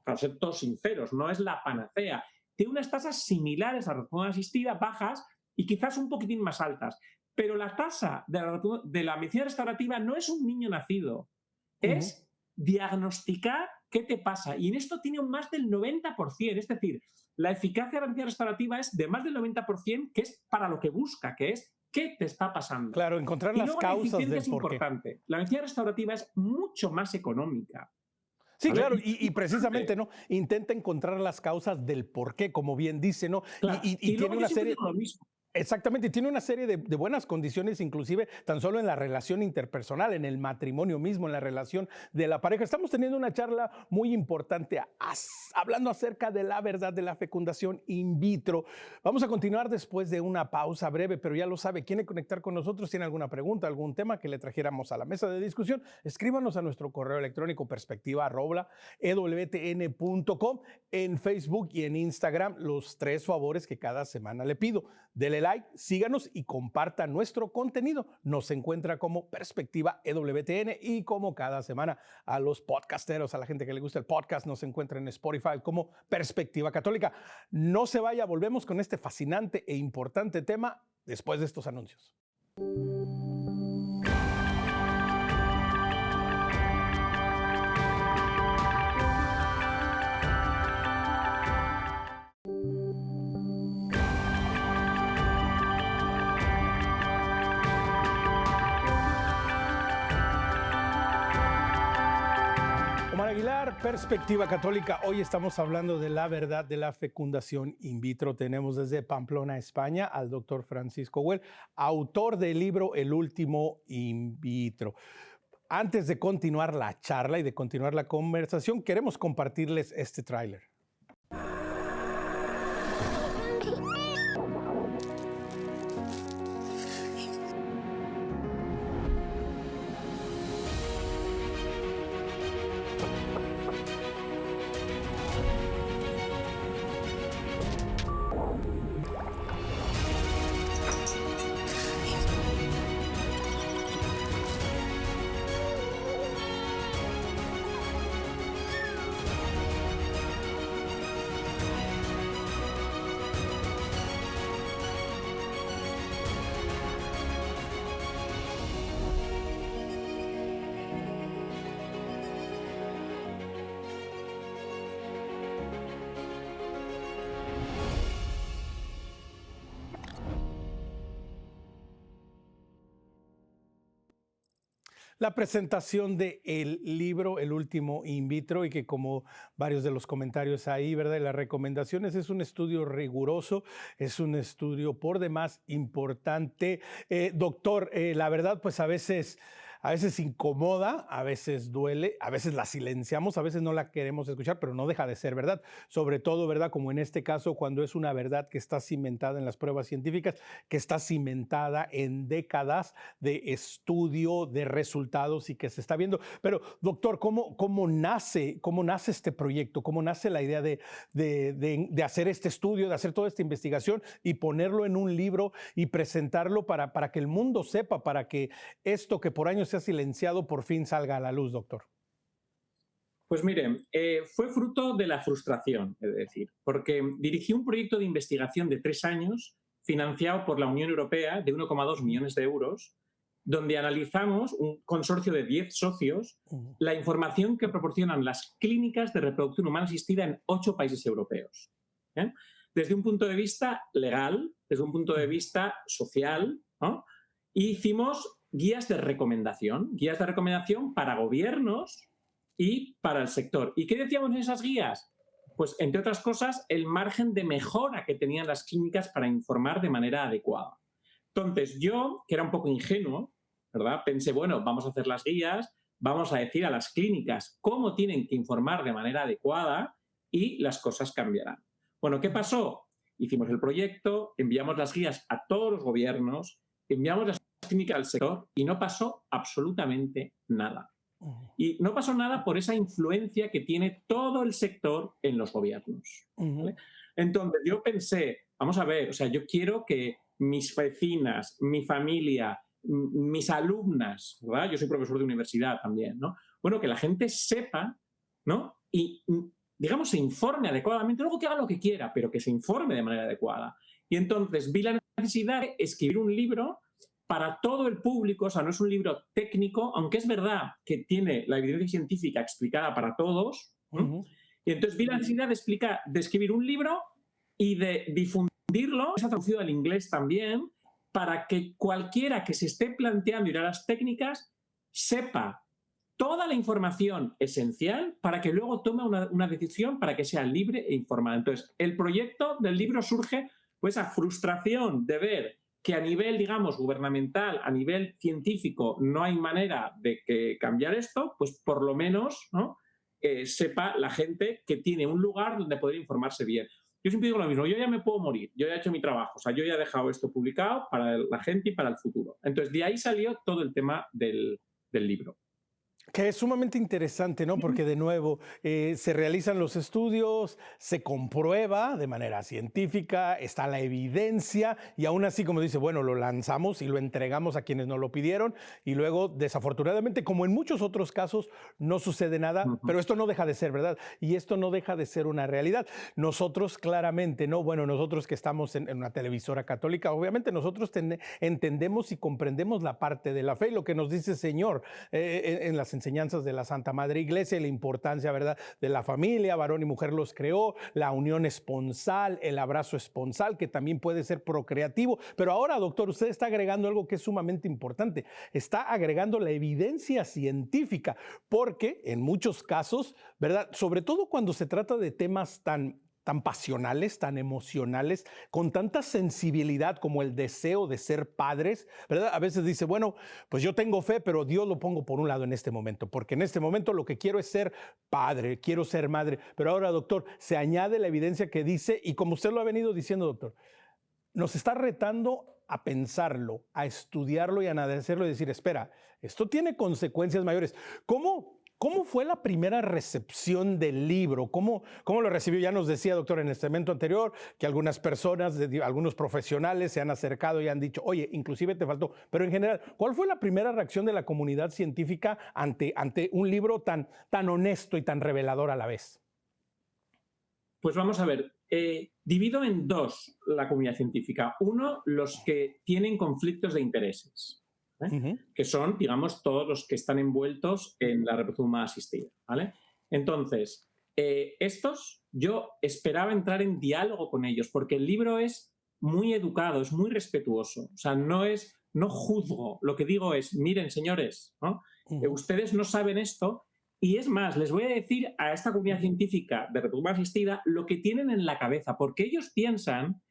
para ser todos sinceros, no es la panacea. Tiene unas tasas similares a la reproducción asistida, bajas y quizás un poquitín más altas. Pero la tasa de la medicina restaurativa no es un niño nacido, es diagnosticar qué te pasa. Y en esto tiene más del 90%, es decir, la eficacia de la medicina restaurativa es de más del 90%, que es para lo que busca, que es qué te está pasando. Claro, encontrar las causas del es importante. La medicina restaurativa es mucho más económica. Sí, claro, y precisamente, ¿no? Intenta encontrar las causas del por qué, como bien dice, ¿no? Claro. Y tiene una serie... Lo mismo. Exactamente, tiene una serie de buenas condiciones, inclusive tan solo en la relación interpersonal, en el matrimonio mismo, en la relación de la pareja. Estamos teniendo una charla muy importante hablando acerca de la verdad de la fecundación in vitro. Vamos a continuar después de una pausa breve, pero ya lo sabe, quiere conectar con nosotros, tiene alguna pregunta, algún tema que le trajéramos a la mesa de discusión, escríbanos a nuestro correo electrónico perspectiva@ewtn.com, en Facebook y en Instagram, los 3 favores que cada semana le pido. Dele like, síganos y comparta nuestro contenido. Nos encuentra como Perspectiva EWTN y como cada semana a los podcasteros, a la gente que le gusta el podcast, nos encuentra en Spotify como Perspectiva Católica. No se vaya, volvemos con este fascinante e importante tema después de estos anuncios. Omar Aguilar, Perspectiva Católica. Hoy estamos hablando de la verdad de la fecundación in vitro. Tenemos desde Pamplona, España, al doctor Francisco Güell, autor del libro El último in vitro. Antes de continuar la charla y de continuar la conversación, queremos compartirles este tráiler. La presentación del libro El último in vitro, y que como varios de los comentarios ahí, ¿verdad? Y las recomendaciones, es un estudio riguroso, es un estudio por demás importante. Doctor, la verdad, pues a veces incomoda, a veces duele, a veces la silenciamos, a veces no la queremos escuchar, pero no deja de ser verdad. Sobre todo, ¿verdad? Como en este caso, cuando es una verdad que está cimentada en las pruebas científicas, que está cimentada en décadas de estudio, de resultados y que se está viendo. Pero, doctor, ¿cómo nace este proyecto? ¿Cómo nace la idea de hacer este estudio, de hacer toda esta investigación y ponerlo en un libro y presentarlo para que el mundo sepa, para que esto que por años se ha silenciado por fin salga a la luz, doctor? Pues miren, fue fruto de la frustración, es decir, porque dirigí un proyecto de investigación de 3 años financiado por la Unión Europea de 1,2 millones de euros, donde analizamos, un consorcio de 10 socios, la información que proporcionan las clínicas de reproducción humana asistida en 8 países europeos. Desde un punto de vista legal, desde un punto de vista social, ¿no? Y hicimos guías de recomendación para gobiernos y para el sector. ¿Y qué decíamos en esas guías? Pues, entre otras cosas, el margen de mejora que tenían las clínicas para informar de manera adecuada. Entonces, yo, que era un poco ingenuo, ¿verdad? Pensé, bueno, vamos a hacer las guías, vamos a decir a las clínicas cómo tienen que informar de manera adecuada y las cosas cambiarán. Bueno, ¿qué pasó? Hicimos el proyecto, enviamos las guías a todos los gobiernos, enviamos las clínicas al sector y no pasó absolutamente nada. Y no pasó nada por esa influencia que tiene todo el sector en los gobiernos, ¿vale? Entonces yo pensé, vamos a ver, o sea, yo quiero que mis vecinas, mi familia, mis alumnas, ¿verdad? Yo soy profesor de universidad también, ¿no? Bueno, que la gente sepa, ¿no? Y, digamos, se informe adecuadamente, luego que haga lo que quiera, pero que se informe de manera adecuada. Y entonces vi la necesidad de escribir un libro para todo el público, o sea, no es un libro técnico, aunque es verdad que tiene la evidencia científica explicada para todos, ¿no? Y entonces vi la necesidad de escribir un libro y de difundirlo, se ha traducido al inglés también, para que cualquiera que se esté planteando ir a las técnicas sepa toda la información esencial para que luego tome una decisión para que sea libre e informada. Entonces, el proyecto del libro surge pues esa frustración de ver que a nivel, digamos, gubernamental, a nivel científico, no hay manera de que cambiar esto, pues por lo menos, ¿no? Sepa la gente que tiene un lugar donde poder informarse bien. Yo siempre digo lo mismo, yo ya me puedo morir, yo ya he hecho mi trabajo, o sea, yo ya he dejado esto publicado para la gente y para el futuro. Entonces, de ahí salió todo el tema del libro. Que es sumamente interesante, ¿no? Porque de nuevo se realizan los estudios, se comprueba de manera científica, está la evidencia y aún así, como dice, bueno, lo lanzamos y lo entregamos a quienes nos lo pidieron y luego, desafortunadamente, como en muchos otros casos, no sucede nada, pero esto no deja de ser verdad y esto no deja de ser una realidad. Nosotros claramente, ¿no? Bueno, nosotros que estamos en una televisora católica, obviamente nosotros entendemos y comprendemos la parte de la fe y lo que nos dice el Señor en las enseñanzas de la Santa Madre Iglesia y la importancia, ¿verdad?, de la familia, varón y mujer los creó, la unión esponsal, el abrazo esponsal, que también puede ser procreativo. Pero ahora, doctor, usted está agregando algo que es sumamente importante. Está agregando la evidencia científica, porque en muchos casos, ¿verdad?, sobre todo cuando se trata de temas tan pasionales, tan emocionales, con tanta sensibilidad como el deseo de ser padres, ¿verdad? A veces dice, bueno, pues yo tengo fe, pero Dios lo pongo por un lado en este momento, porque en este momento lo que quiero es ser padre, quiero ser madre. Pero ahora, doctor, se añade la evidencia que dice, y como usted lo ha venido diciendo, doctor, nos está retando a pensarlo, a estudiarlo y a analizarlo y decir, espera, esto tiene consecuencias mayores. ¿Cómo fue la primera recepción del libro? ¿Cómo lo recibió? Ya nos decía, doctor, en el segmento anterior, que algunas personas, algunos profesionales se han acercado y han dicho, oye, inclusive te faltó. Pero en general, ¿cuál fue la primera reacción de la comunidad científica ante un libro tan honesto y tan revelador a la vez? Pues vamos a ver, divido en dos la comunidad científica. Uno, los que tienen conflictos de intereses. Que son, digamos, todos los que están envueltos en la reproducción humana asistida, ¿vale? Entonces, estos yo esperaba entrar en diálogo con ellos, porque el libro es muy educado, es muy respetuoso, o sea, no juzgo, lo que digo es, miren, señores, ¿no? Ustedes no saben esto, y es más, les voy a decir a esta comunidad científica de reproducción humana asistida lo que tienen en la cabeza, porque ellos piensan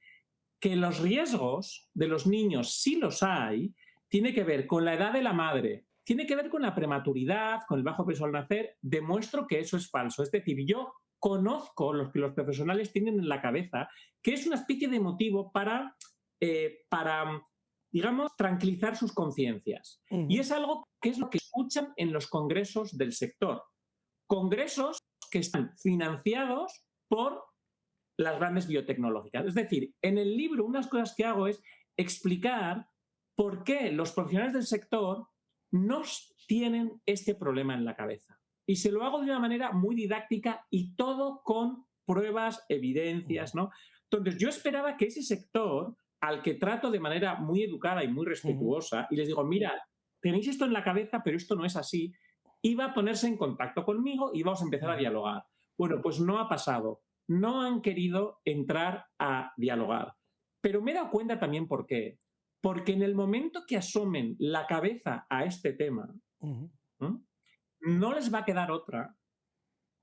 que los riesgos de los niños, si los hay, tiene que ver con la edad de la madre, tiene que ver con la prematuridad, con el bajo peso al nacer. Demuestro que eso es falso. Es decir, yo conozco lo que los profesionales tienen en la cabeza, que es una especie de motivo para digamos, tranquilizar sus conciencias. Y es algo que es lo que escuchan en los congresos del sector. Congresos que están financiados por las grandes biotecnológicas. Es decir, en el libro unas cosas que hago es explicar por qué los profesionales del sector no tienen este problema en la cabeza. Y se lo hago de una manera muy didáctica y todo con pruebas, evidencias, ¿no? Entonces, yo esperaba que ese sector, al que trato de manera muy educada y muy respetuosa, y les digo, mira, tenéis esto en la cabeza, pero esto no es así, iba a ponerse en contacto conmigo y vamos a empezar a dialogar. Bueno, pues no ha pasado. No han querido entrar a dialogar. Pero me he dado cuenta también por qué. Porque en el momento que asomen la cabeza a este tema, no les va a quedar otra,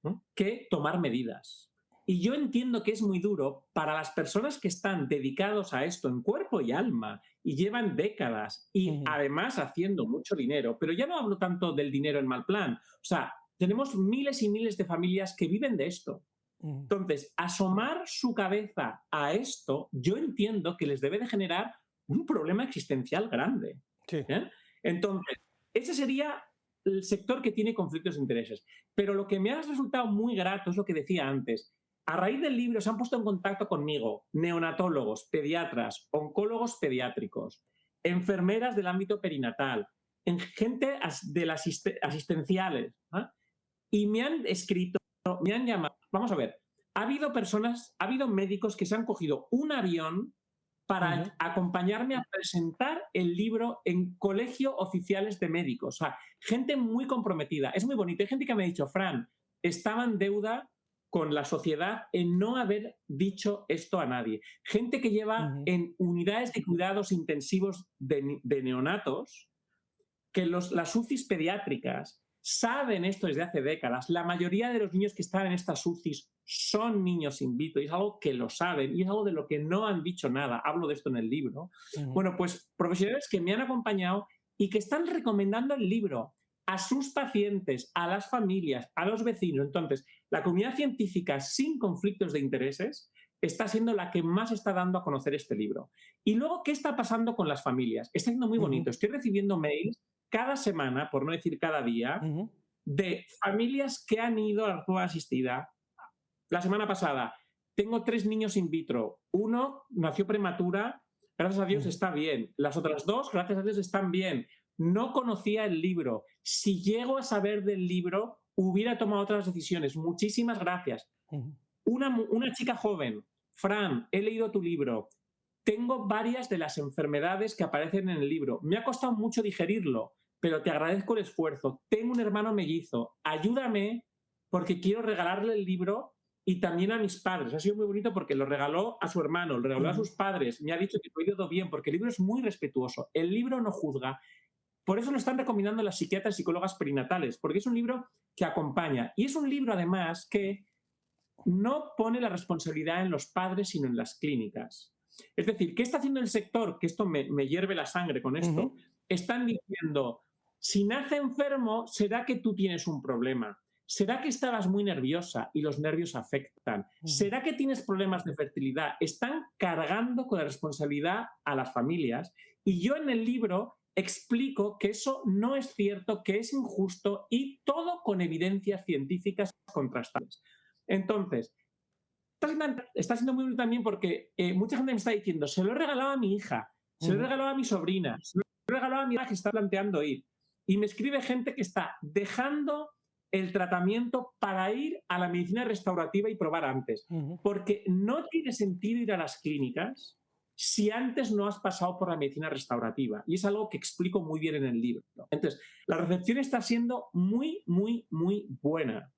¿no?, que tomar medidas. Y yo entiendo que es muy duro para las personas que están dedicados a esto en cuerpo y alma y llevan décadas y además haciendo mucho dinero, pero ya no hablo tanto del dinero en mal plan. O sea, tenemos miles y miles de familias que viven de esto. Entonces, asomar su cabeza a esto, yo entiendo que les debe de generar un problema existencial grande. Sí. Entonces, ese sería el sector que tiene conflictos de intereses. Pero lo que me ha resultado muy grato es lo que decía antes. A raíz del libro se han puesto en contacto conmigo neonatólogos, pediatras, oncólogos pediátricos, enfermeras del ámbito perinatal, en gente de las asistenciales, ¿ah? Y me han escrito, me han llamado. Vamos a ver, ha habido médicos que se han cogido un avión para acompañarme a presentar el libro en colegio oficiales de médicos. O sea, gente muy comprometida. Es muy bonito. Hay gente que me ha dicho, Fran, estaba en deuda con la sociedad en no haber dicho esto a nadie. Gente que lleva en unidades de cuidados intensivos de neonatos, que las UCIs pediátricas saben esto desde hace décadas. La mayoría de los niños que están en estas UCIs son niños in vitro y es algo que lo saben y es algo de lo que no han dicho nada. Hablo de esto en el libro. Bueno, pues profesionales que me han acompañado y que están recomendando el libro a sus pacientes, a las familias, a los vecinos. Entonces, la comunidad científica sin conflictos de intereses está siendo la que más está dando a conocer este libro. Y luego, ¿qué está pasando con las familias? Está siendo muy bonito. Estoy recibiendo mails cada semana, por no decir cada día, de familias que han ido a la prueba asistida. La semana pasada, tengo 3 niños in vitro. Uno nació prematura, gracias a Dios está bien. Las otras 2, gracias a Dios, están bien. No conocía el libro. Si llego a saber del libro, hubiera tomado otras decisiones. Muchísimas gracias. Una chica joven, Fran, he leído tu libro. Tengo varias de las enfermedades que aparecen en el libro. Me ha costado mucho digerirlo, pero te agradezco el esfuerzo. Tengo un hermano mellizo. Ayúdame porque quiero regalarle el libro y también a mis padres. Ha sido muy bonito porque lo regaló a su hermano, lo regaló a sus padres. Me ha dicho que lo ha ido bien porque el libro es muy respetuoso. El libro no juzga. Por eso lo están recomendando las psiquiatras y psicólogas perinatales, porque es un libro que acompaña. Y es un libro, además, que no pone la responsabilidad en los padres, sino en las clínicas. Es decir, ¿qué está haciendo el sector? Que esto me hierve la sangre con esto. Están diciendo, si nace enfermo, será que tú tienes un problema. ¿Será que estabas muy nerviosa y los nervios afectan? ¿Será que tienes problemas de fertilidad? Están cargando con la responsabilidad a las familias. Y yo en el libro explico que eso no es cierto, que es injusto y todo con evidencias científicas contrastadas. Entonces, está siendo muy bonito también porque mucha gente me está diciendo, se lo he regalado a mi hija, se lo he regalado a mi sobrina, se lo he regalado a mi hija que está planteando ir. Y me escribe gente que está dejando el tratamiento para ir a la medicina restaurativa y probar antes. Porque no tiene sentido ir a las clínicas si antes no has pasado por la medicina restaurativa. Y es algo que explico muy bien en el libro. Entonces, la recepción está siendo muy, muy, muy buena.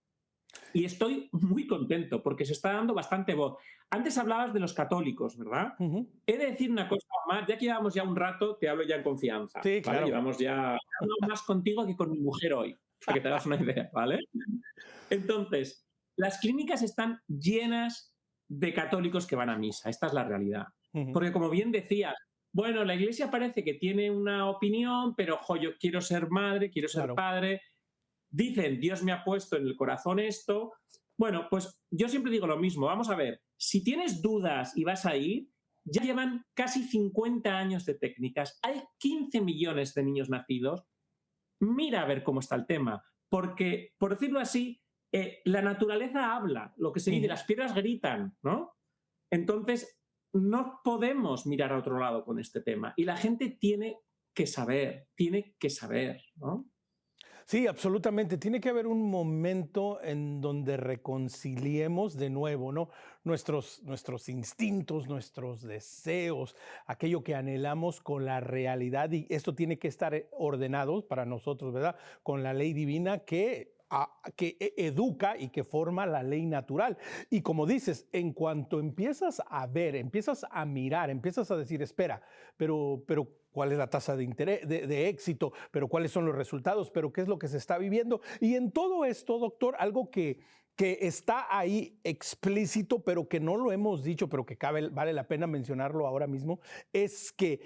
Y estoy muy contento porque se está dando bastante voz. Antes hablabas de los católicos, ¿verdad? He de decir una cosa más, ya que llevamos ya un rato, te hablo ya en confianza. Sí, claro. ¿Vale? Llevamos ya hablo más contigo que con mi mujer hoy, para que te hagas una idea, ¿vale? Entonces, las clínicas están llenas de católicos que van a misa. Esta es la realidad. Porque como bien decías, bueno, la iglesia parece que tiene una opinión, pero yo quiero ser madre, quiero ser padre. Dicen, Dios me ha puesto en el corazón esto. Bueno, pues yo siempre digo lo mismo. Vamos a ver, si tienes dudas y vas a ir, ya llevan casi 50 años de técnicas. Hay 15 millones de niños nacidos. Mira a ver cómo está el tema. Porque, por decirlo así, la naturaleza habla. Lo que se dice, las piedras gritan, ¿no? Entonces, no podemos mirar a otro lado con este tema. Y la gente tiene que saber, ¿no? Sí, absolutamente. Tiene que haber un momento en donde reconciliemos de nuevo, ¿no? Nuestros instintos, nuestros deseos, aquello que anhelamos con la realidad. Y esto tiene que estar ordenado para nosotros, ¿verdad? Con la ley divina que educa y que forma la ley natural. Y como dices, en cuanto empiezas a ver, empiezas a mirar, empiezas a decir, espera, pero ¿cuál es la tasa de interés, de éxito? ¿Pero cuáles son los resultados? ¿Pero qué es lo que se está viviendo? Y en todo esto, doctor, algo que está ahí explícito, pero que no lo hemos dicho, pero que vale la pena mencionarlo ahora mismo, es que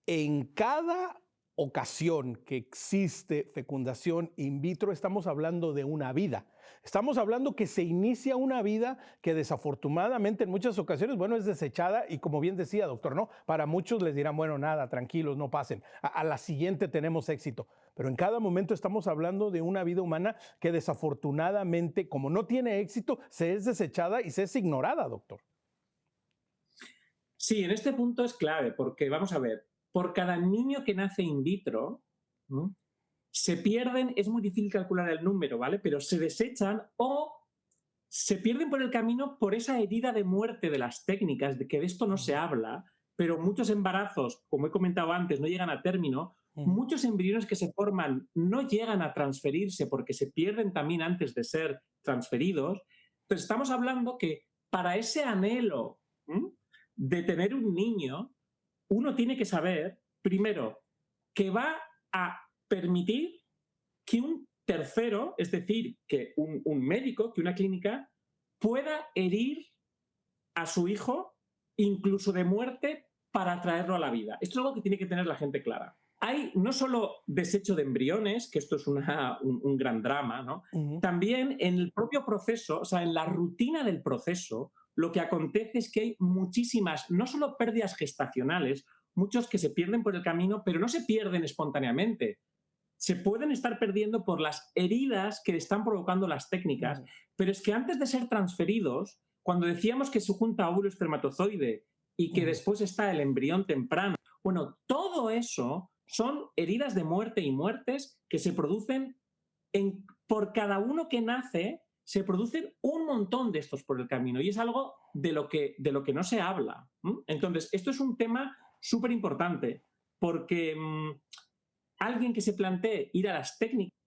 en cada ocasión que existe fecundación in vitro, estamos hablando de una vida. Estamos hablando que se inicia una vida que desafortunadamente en muchas ocasiones, bueno, es desechada y como bien decía, doctor, ¿no? Para muchos les dirán, bueno, nada, tranquilos, no pasen. A la siguiente tenemos éxito. Pero en cada momento estamos hablando de una vida humana que desafortunadamente, como no tiene éxito, se es desechada y se es ignorada, doctor. Sí, en este punto es clave porque, vamos a ver, por cada niño que nace in vitro, ¿no?, se pierden, es muy difícil calcular el número, ¿vale? Pero se desechan o se pierden por el camino por esa herida de muerte de las técnicas, de que de esto no se habla, pero muchos embarazos, como he comentado antes, no llegan a término. Muchos embriones que se forman no llegan a transferirse porque se pierden también antes de ser transferidos. Pero estamos hablando que para ese anhelo de tener un niño, uno tiene que saber, primero, que va a permitir que un tercero, es decir, que un médico, que una clínica, pueda herir a su hijo, incluso de muerte, para traerlo a la vida. Esto es algo que tiene que tener la gente clara. Hay no solo desecho de embriones, que esto es un gran drama, ¿no? También en el propio proceso, o sea, en la rutina del proceso, lo que acontece es que hay muchísimas, no solo pérdidas gestacionales, muchos que se pierden por el camino, pero no se pierden espontáneamente. Se pueden estar perdiendo por las heridas que están provocando las técnicas, pero es que antes de ser transferidos, cuando decíamos que se junta óvulo espermatozoide y que después está el embrión temprano, bueno, todo eso son heridas de muerte y muertes que se producen por cada uno que nace, se producen un montón de estos por el camino y es algo de lo que no se habla. Entonces, esto es un tema súper importante porque alguien que se plantee ir a las técnicas,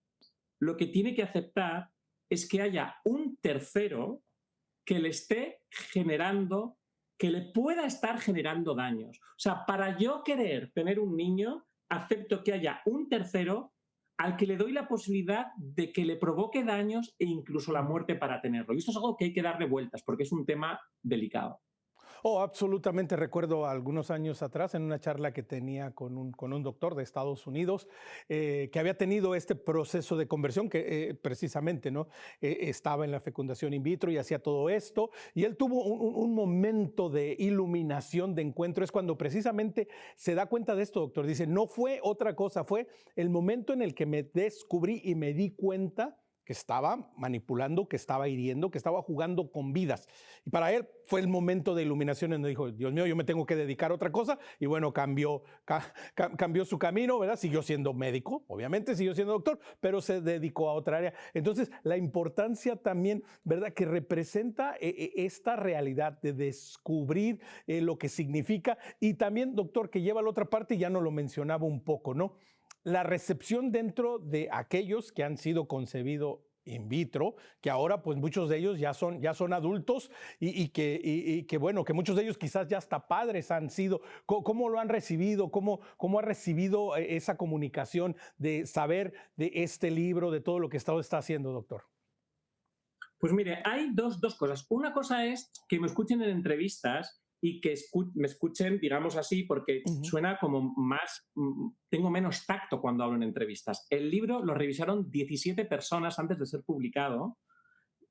lo que tiene que aceptar es que haya un tercero que le esté generando, que le pueda estar generando daños. O sea, para yo querer tener un niño, acepto que haya un tercero al que le doy la posibilidad de que le provoque daños e incluso la muerte para tenerlo. Y esto es algo que hay que darle vueltas porque es un tema delicado. Oh, absolutamente. Recuerdo algunos años atrás en una charla que tenía con un doctor de Estados Unidos que había tenido este proceso de conversión que precisamente, ¿no? Estaba en la fecundación in vitro y hacía todo esto. Y él tuvo un momento de iluminación, de encuentro. Es cuando precisamente se da cuenta de esto, doctor. Dice, no fue otra cosa, fue el momento en el que me descubrí y me di cuenta que estaba manipulando, que estaba hiriendo, que estaba jugando con vidas. Y para él fue el momento de iluminación en donde dijo, Dios mío, yo me tengo que dedicar a otra cosa. Y bueno, cambió su camino, ¿verdad? Siguió siendo médico, obviamente, siguió siendo doctor, pero se dedicó a otra área. Entonces, la importancia también, ¿verdad?, que representa esta realidad de descubrir lo que significa. Y también, doctor, que lleva a la otra parte, y ya nos lo mencionaba un poco, ¿no? La recepción dentro de aquellos que han sido concebidos in vitro, que ahora pues muchos de ellos ya son adultos y que bueno, que muchos de ellos quizás ya hasta padres han sido. ¿Cómo lo han recibido? ¿Cómo ha recibido esa comunicación de saber de este libro, de todo lo que está haciendo, doctor? Pues mire, hay dos cosas. Una cosa es que me escuchen en entrevistas y que me escuchen, digamos así, porque suena como más, tengo menos tacto cuando hablo en entrevistas. El libro lo revisaron 17 personas antes de ser publicado,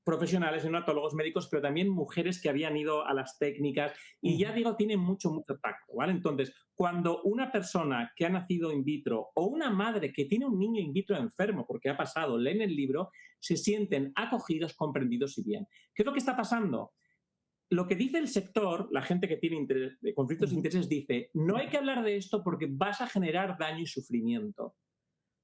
profesionales, neonatólogos, médicos, pero también mujeres que habían ido a las técnicas y ya digo, tiene mucho tacto, ¿vale? Entonces, cuando una persona que ha nacido in vitro o una madre que tiene un niño in vitro enfermo, porque ha pasado, leen el libro, se sienten acogidos, comprendidos y bien. ¿Qué es lo que está pasando? Lo que dice el sector, la gente que tiene conflictos de intereses, dice, no hay que hablar de esto porque vas a generar daño y sufrimiento.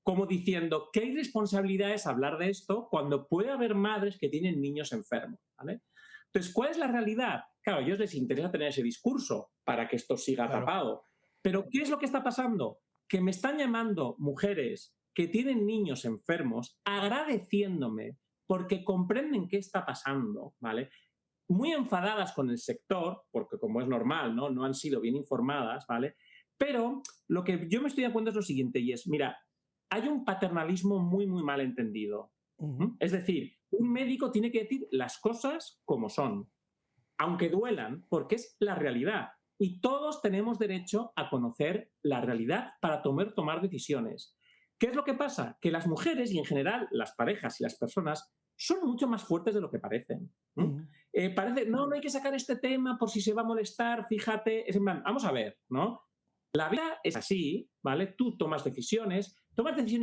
Como diciendo, ¿qué irresponsabilidad es hablar de esto cuando puede haber madres que tienen niños enfermos? ¿Vale? Entonces, ¿cuál es la realidad? Claro, a ellos les interesa tener ese discurso para que esto siga tapado. Pero ¿qué es lo que está pasando? Que me están llamando mujeres que tienen niños enfermos agradeciéndome porque comprenden qué está pasando, ¿vale? Muy enfadadas con el sector, porque como es normal, no han sido bien informadas, ¿vale? Pero lo que yo me estoy dando cuenta es lo siguiente, y es, mira, hay un paternalismo muy mal entendido. Es decir, un médico tiene que decir las cosas como son, aunque duelan, porque es la realidad. Y todos tenemos derecho a conocer la realidad para tomar decisiones. ¿Qué es lo que pasa? Que las mujeres y en general las parejas y las personas son mucho más fuertes de lo que parecen. Parece, no hay que sacar este tema por si se va a molestar, fíjate. Es en plan, vamos a ver, ¿no? La vida es así, ¿vale? Tú tomas decisiones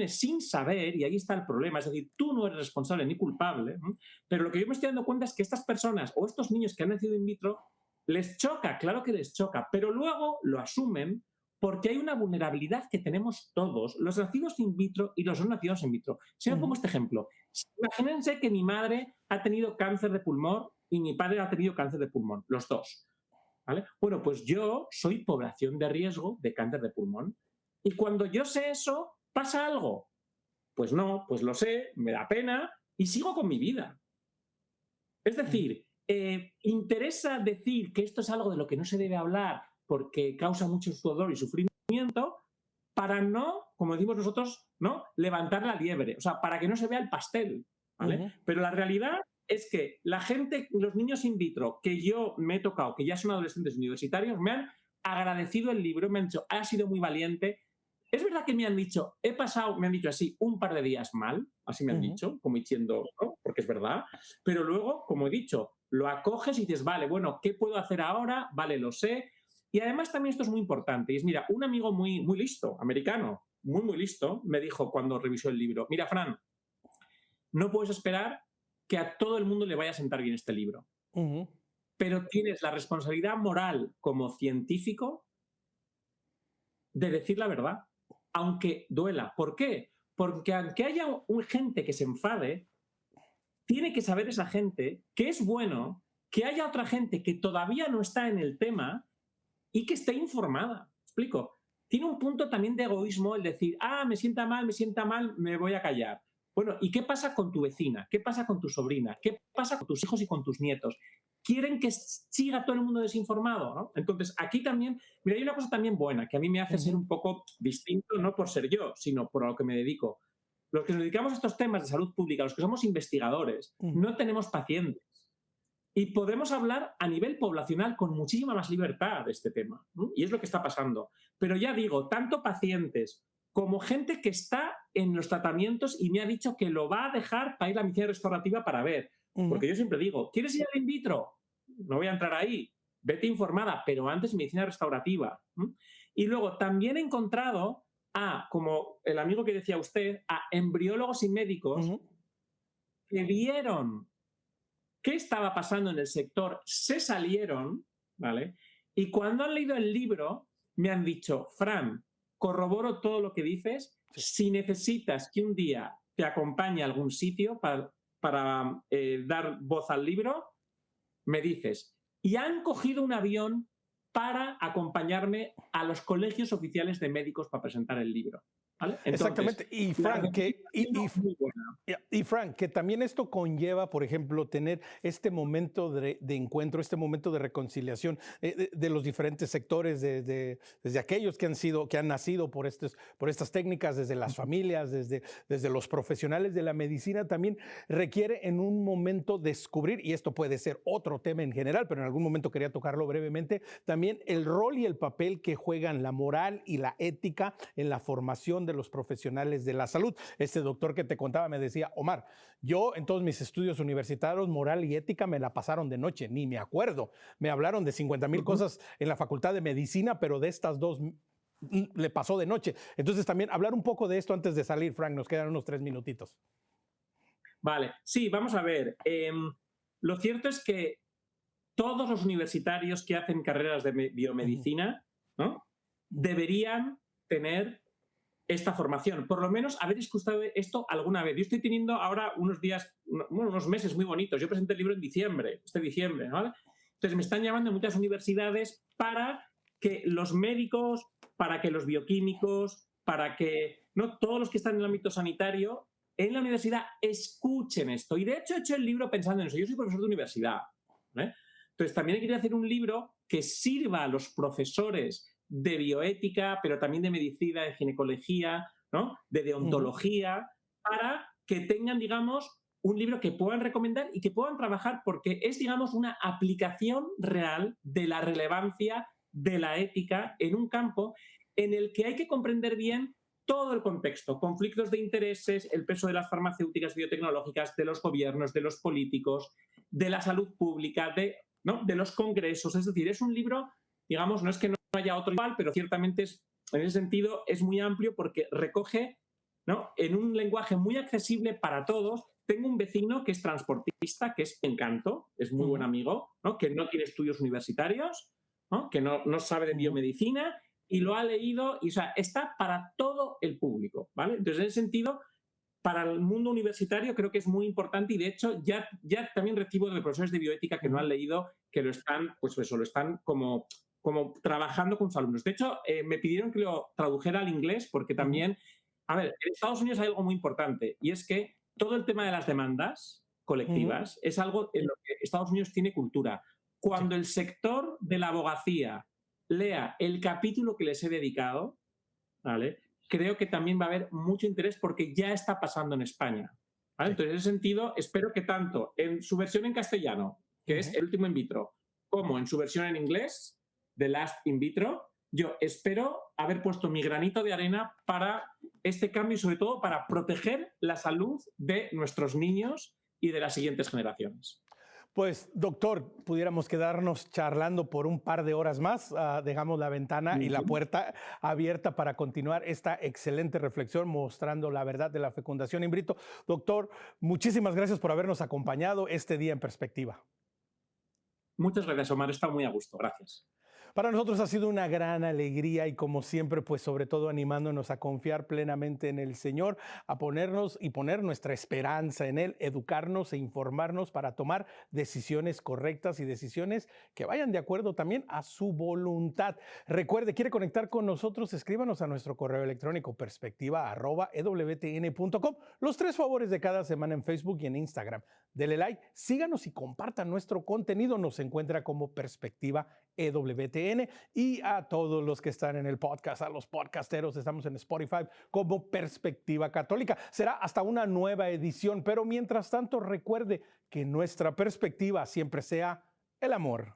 sin saber y ahí está el problema. Es decir, tú no eres responsable ni culpable, ¿no? Pero lo que yo me estoy dando cuenta es que estas personas o estos niños que han nacido in vitro les choca, claro que les choca, pero luego lo asumen porque hay una vulnerabilidad que tenemos todos, los nacidos in vitro y los no nacidos in vitro. Si me pongo este ejemplo, imagínense que mi madre ha tenido cáncer de pulmón y mi padre ha tenido cáncer de pulmón, los dos. ¿Vale? Bueno, pues yo soy población de riesgo de cáncer de pulmón. Y cuando yo sé eso, ¿pasa algo? Pues no, pues lo sé, me da pena y sigo con mi vida. Es decir, interesa decir que esto es algo de lo que no se debe hablar porque causa mucho sudor y sufrimiento para no, como decimos nosotros, ¿no?, levantar la liebre, o sea, para que no se vea el pastel, ¿vale? Pero la realidad es que la gente, los niños in vitro que yo me he tocado, que ya son adolescentes universitarios, me han agradecido el libro, me han dicho, ha sido muy valiente. Es verdad que me han dicho, me han dicho así, un par de días mal, así me han dicho, como diciendo, ¿no?, porque es verdad, pero luego, como he dicho, lo acoges y dices, vale, bueno, ¿qué puedo hacer ahora? Vale, lo sé. Y además también esto es muy importante, y es, mira, un amigo muy, muy listo, americano, muy listo, me dijo cuando revisó el libro, mira, Fran, no puedes esperar que a todo el mundo le vaya a sentar bien este libro. Pero tienes la responsabilidad moral como científico de decir la verdad, aunque duela. ¿Por qué? Porque aunque haya gente que se enfade, tiene que saber esa gente que es bueno que haya otra gente que todavía no está en el tema y que esté informada. ¿Me explico? Tiene un punto también de egoísmo el decir, me sienta mal, me voy a callar. Bueno, ¿y qué pasa con tu vecina? ¿Qué pasa con tu sobrina? ¿Qué pasa con tus hijos y con tus nietos? ¿Quieren que siga todo el mundo desinformado, ¿no? Entonces, aquí también, mira, hay una cosa también buena que a mí me hace ser un poco distinto, no por ser yo, sino por a lo que me dedico. Los que nos dedicamos a estos temas de salud pública, los que somos investigadores, no tenemos pacientes. Y podemos hablar a nivel poblacional con muchísima más libertad de este tema, ¿no? Y es lo que está pasando. Pero ya digo, tanto pacientes como gente que está en los tratamientos y me ha dicho que lo va a dejar para ir a la medicina restaurativa para ver. Porque yo siempre digo, ¿quieres ir al in vitro? No voy a entrar ahí. Vete informada, pero antes medicina restaurativa. Y luego también he encontrado como el amigo que decía usted, a embriólogos y médicos que vieron qué estaba pasando en el sector, se salieron, ¿vale? Y cuando han leído el libro, me han dicho, Fran, corroboro todo lo que dices, si necesitas que un día te acompañe a algún sitio para dar voz al libro, me dices. Y han cogido un avión para acompañarme a los colegios oficiales de médicos para presentar el libro. ¿Vale? Entonces, exactamente. Y Frank, que también esto conlleva, por ejemplo, tener este momento de encuentro, este momento de reconciliación de los diferentes sectores, desde aquellos que han nacido por estas técnicas, desde las familias, desde los profesionales de la medicina, también requiere en un momento descubrir, y esto puede ser otro tema en general, pero en algún momento quería tocarlo brevemente, también el rol y el papel que juegan la moral y la ética en la formación de los profesionales de la salud. Este doctor que te contaba me decía, Omar, yo en todos mis estudios universitarios, moral y ética me la pasaron de noche, ni me acuerdo. Me hablaron de 50,000 cosas en la Facultad de Medicina, pero de estas dos le pasó de noche. Entonces también hablar un poco de esto antes de salir, Frank, nos quedan unos 3 minutitos. Vale, sí, vamos a ver. Lo cierto es que todos los universitarios que hacen carreras de biomedicina, ¿no?, deberían tener esta formación, por lo menos haber escuchado esto alguna vez. Yo estoy teniendo ahora unos meses muy bonitos. Yo presenté el libro este diciembre, ¿vale? Entonces me están llamando en muchas universidades para que los médicos, para que los bioquímicos, para que todos los que están en el ámbito sanitario en la universidad escuchen esto. Y de hecho he hecho el libro pensando en eso. Yo soy profesor de universidad, ¿eh? Entonces también he querido hacer un libro que sirva a los profesores de bioética, pero también de medicina, de ginecología, ¿no?, de deontología, para que tengan, digamos, un libro que puedan recomendar y que puedan trabajar, porque es, digamos, una aplicación real de la relevancia de la ética en un campo en el que hay que comprender bien todo el contexto, conflictos de intereses, el peso de las farmacéuticas biotecnológicas, de los gobiernos, de los políticos, de la salud pública, de los congresos. Es decir, es un libro, digamos, no es que no haya otro igual, pero ciertamente en ese sentido es muy amplio porque recoge, ¿no?, en un lenguaje muy accesible para todos. Tengo un vecino que es transportista, que es Encanto, es muy buen amigo, ¿no?, que no tiene estudios universitarios, ¿no?, que no sabe de biomedicina y lo ha leído, y o sea, está para todo el público, ¿vale? Entonces, en ese sentido, para el mundo universitario creo que es muy importante y de hecho ya también recibo de profesores de bioética que no han leído, que lo están, pues eso, lo están como trabajando con sus alumnos. De hecho, me pidieron que lo tradujera al inglés porque también, a ver, en Estados Unidos hay algo muy importante y es que todo el tema de las demandas colectivas es algo en lo que Estados Unidos tiene cultura. Cuando el sector de la abogacía lea el capítulo que les he dedicado, ¿vale?, creo que también va a haber mucho interés porque ya está pasando en España, ¿vale? Entonces, en ese sentido, espero que tanto en su versión en castellano, que es El último in vitro, como en su versión en inglés, The Last in vitro, yo espero haber puesto mi granito de arena para este cambio y sobre todo para proteger la salud de nuestros niños y de las siguientes generaciones. Pues, doctor, pudiéramos quedarnos charlando por un par de horas más. Dejamos la ventana y la puerta abierta para continuar esta excelente reflexión mostrando la verdad de la fecundación in vitro. Doctor, muchísimas gracias por habernos acompañado este día en perspectiva. Muchas gracias, Omar. Está muy a gusto. Gracias. Para nosotros ha sido una gran alegría y como siempre, pues sobre todo animándonos a confiar plenamente en el Señor, a ponernos y poner nuestra esperanza en Él, educarnos e informarnos para tomar decisiones correctas y decisiones que vayan de acuerdo también a su voluntad. Recuerde, quiere conectar con nosotros, escríbanos a nuestro correo electrónico perspectiva@ewtn.com. Los 3 favores de cada semana en Facebook y en Instagram. Dele like, síganos y compartan nuestro contenido. Nos encuentra como Perspectiva EWTN. Y a todos los que están en el podcast, a los podcasteros, estamos en Spotify como Perspectiva Católica. Será hasta una nueva edición, pero mientras tanto recuerde que nuestra perspectiva siempre sea el amor.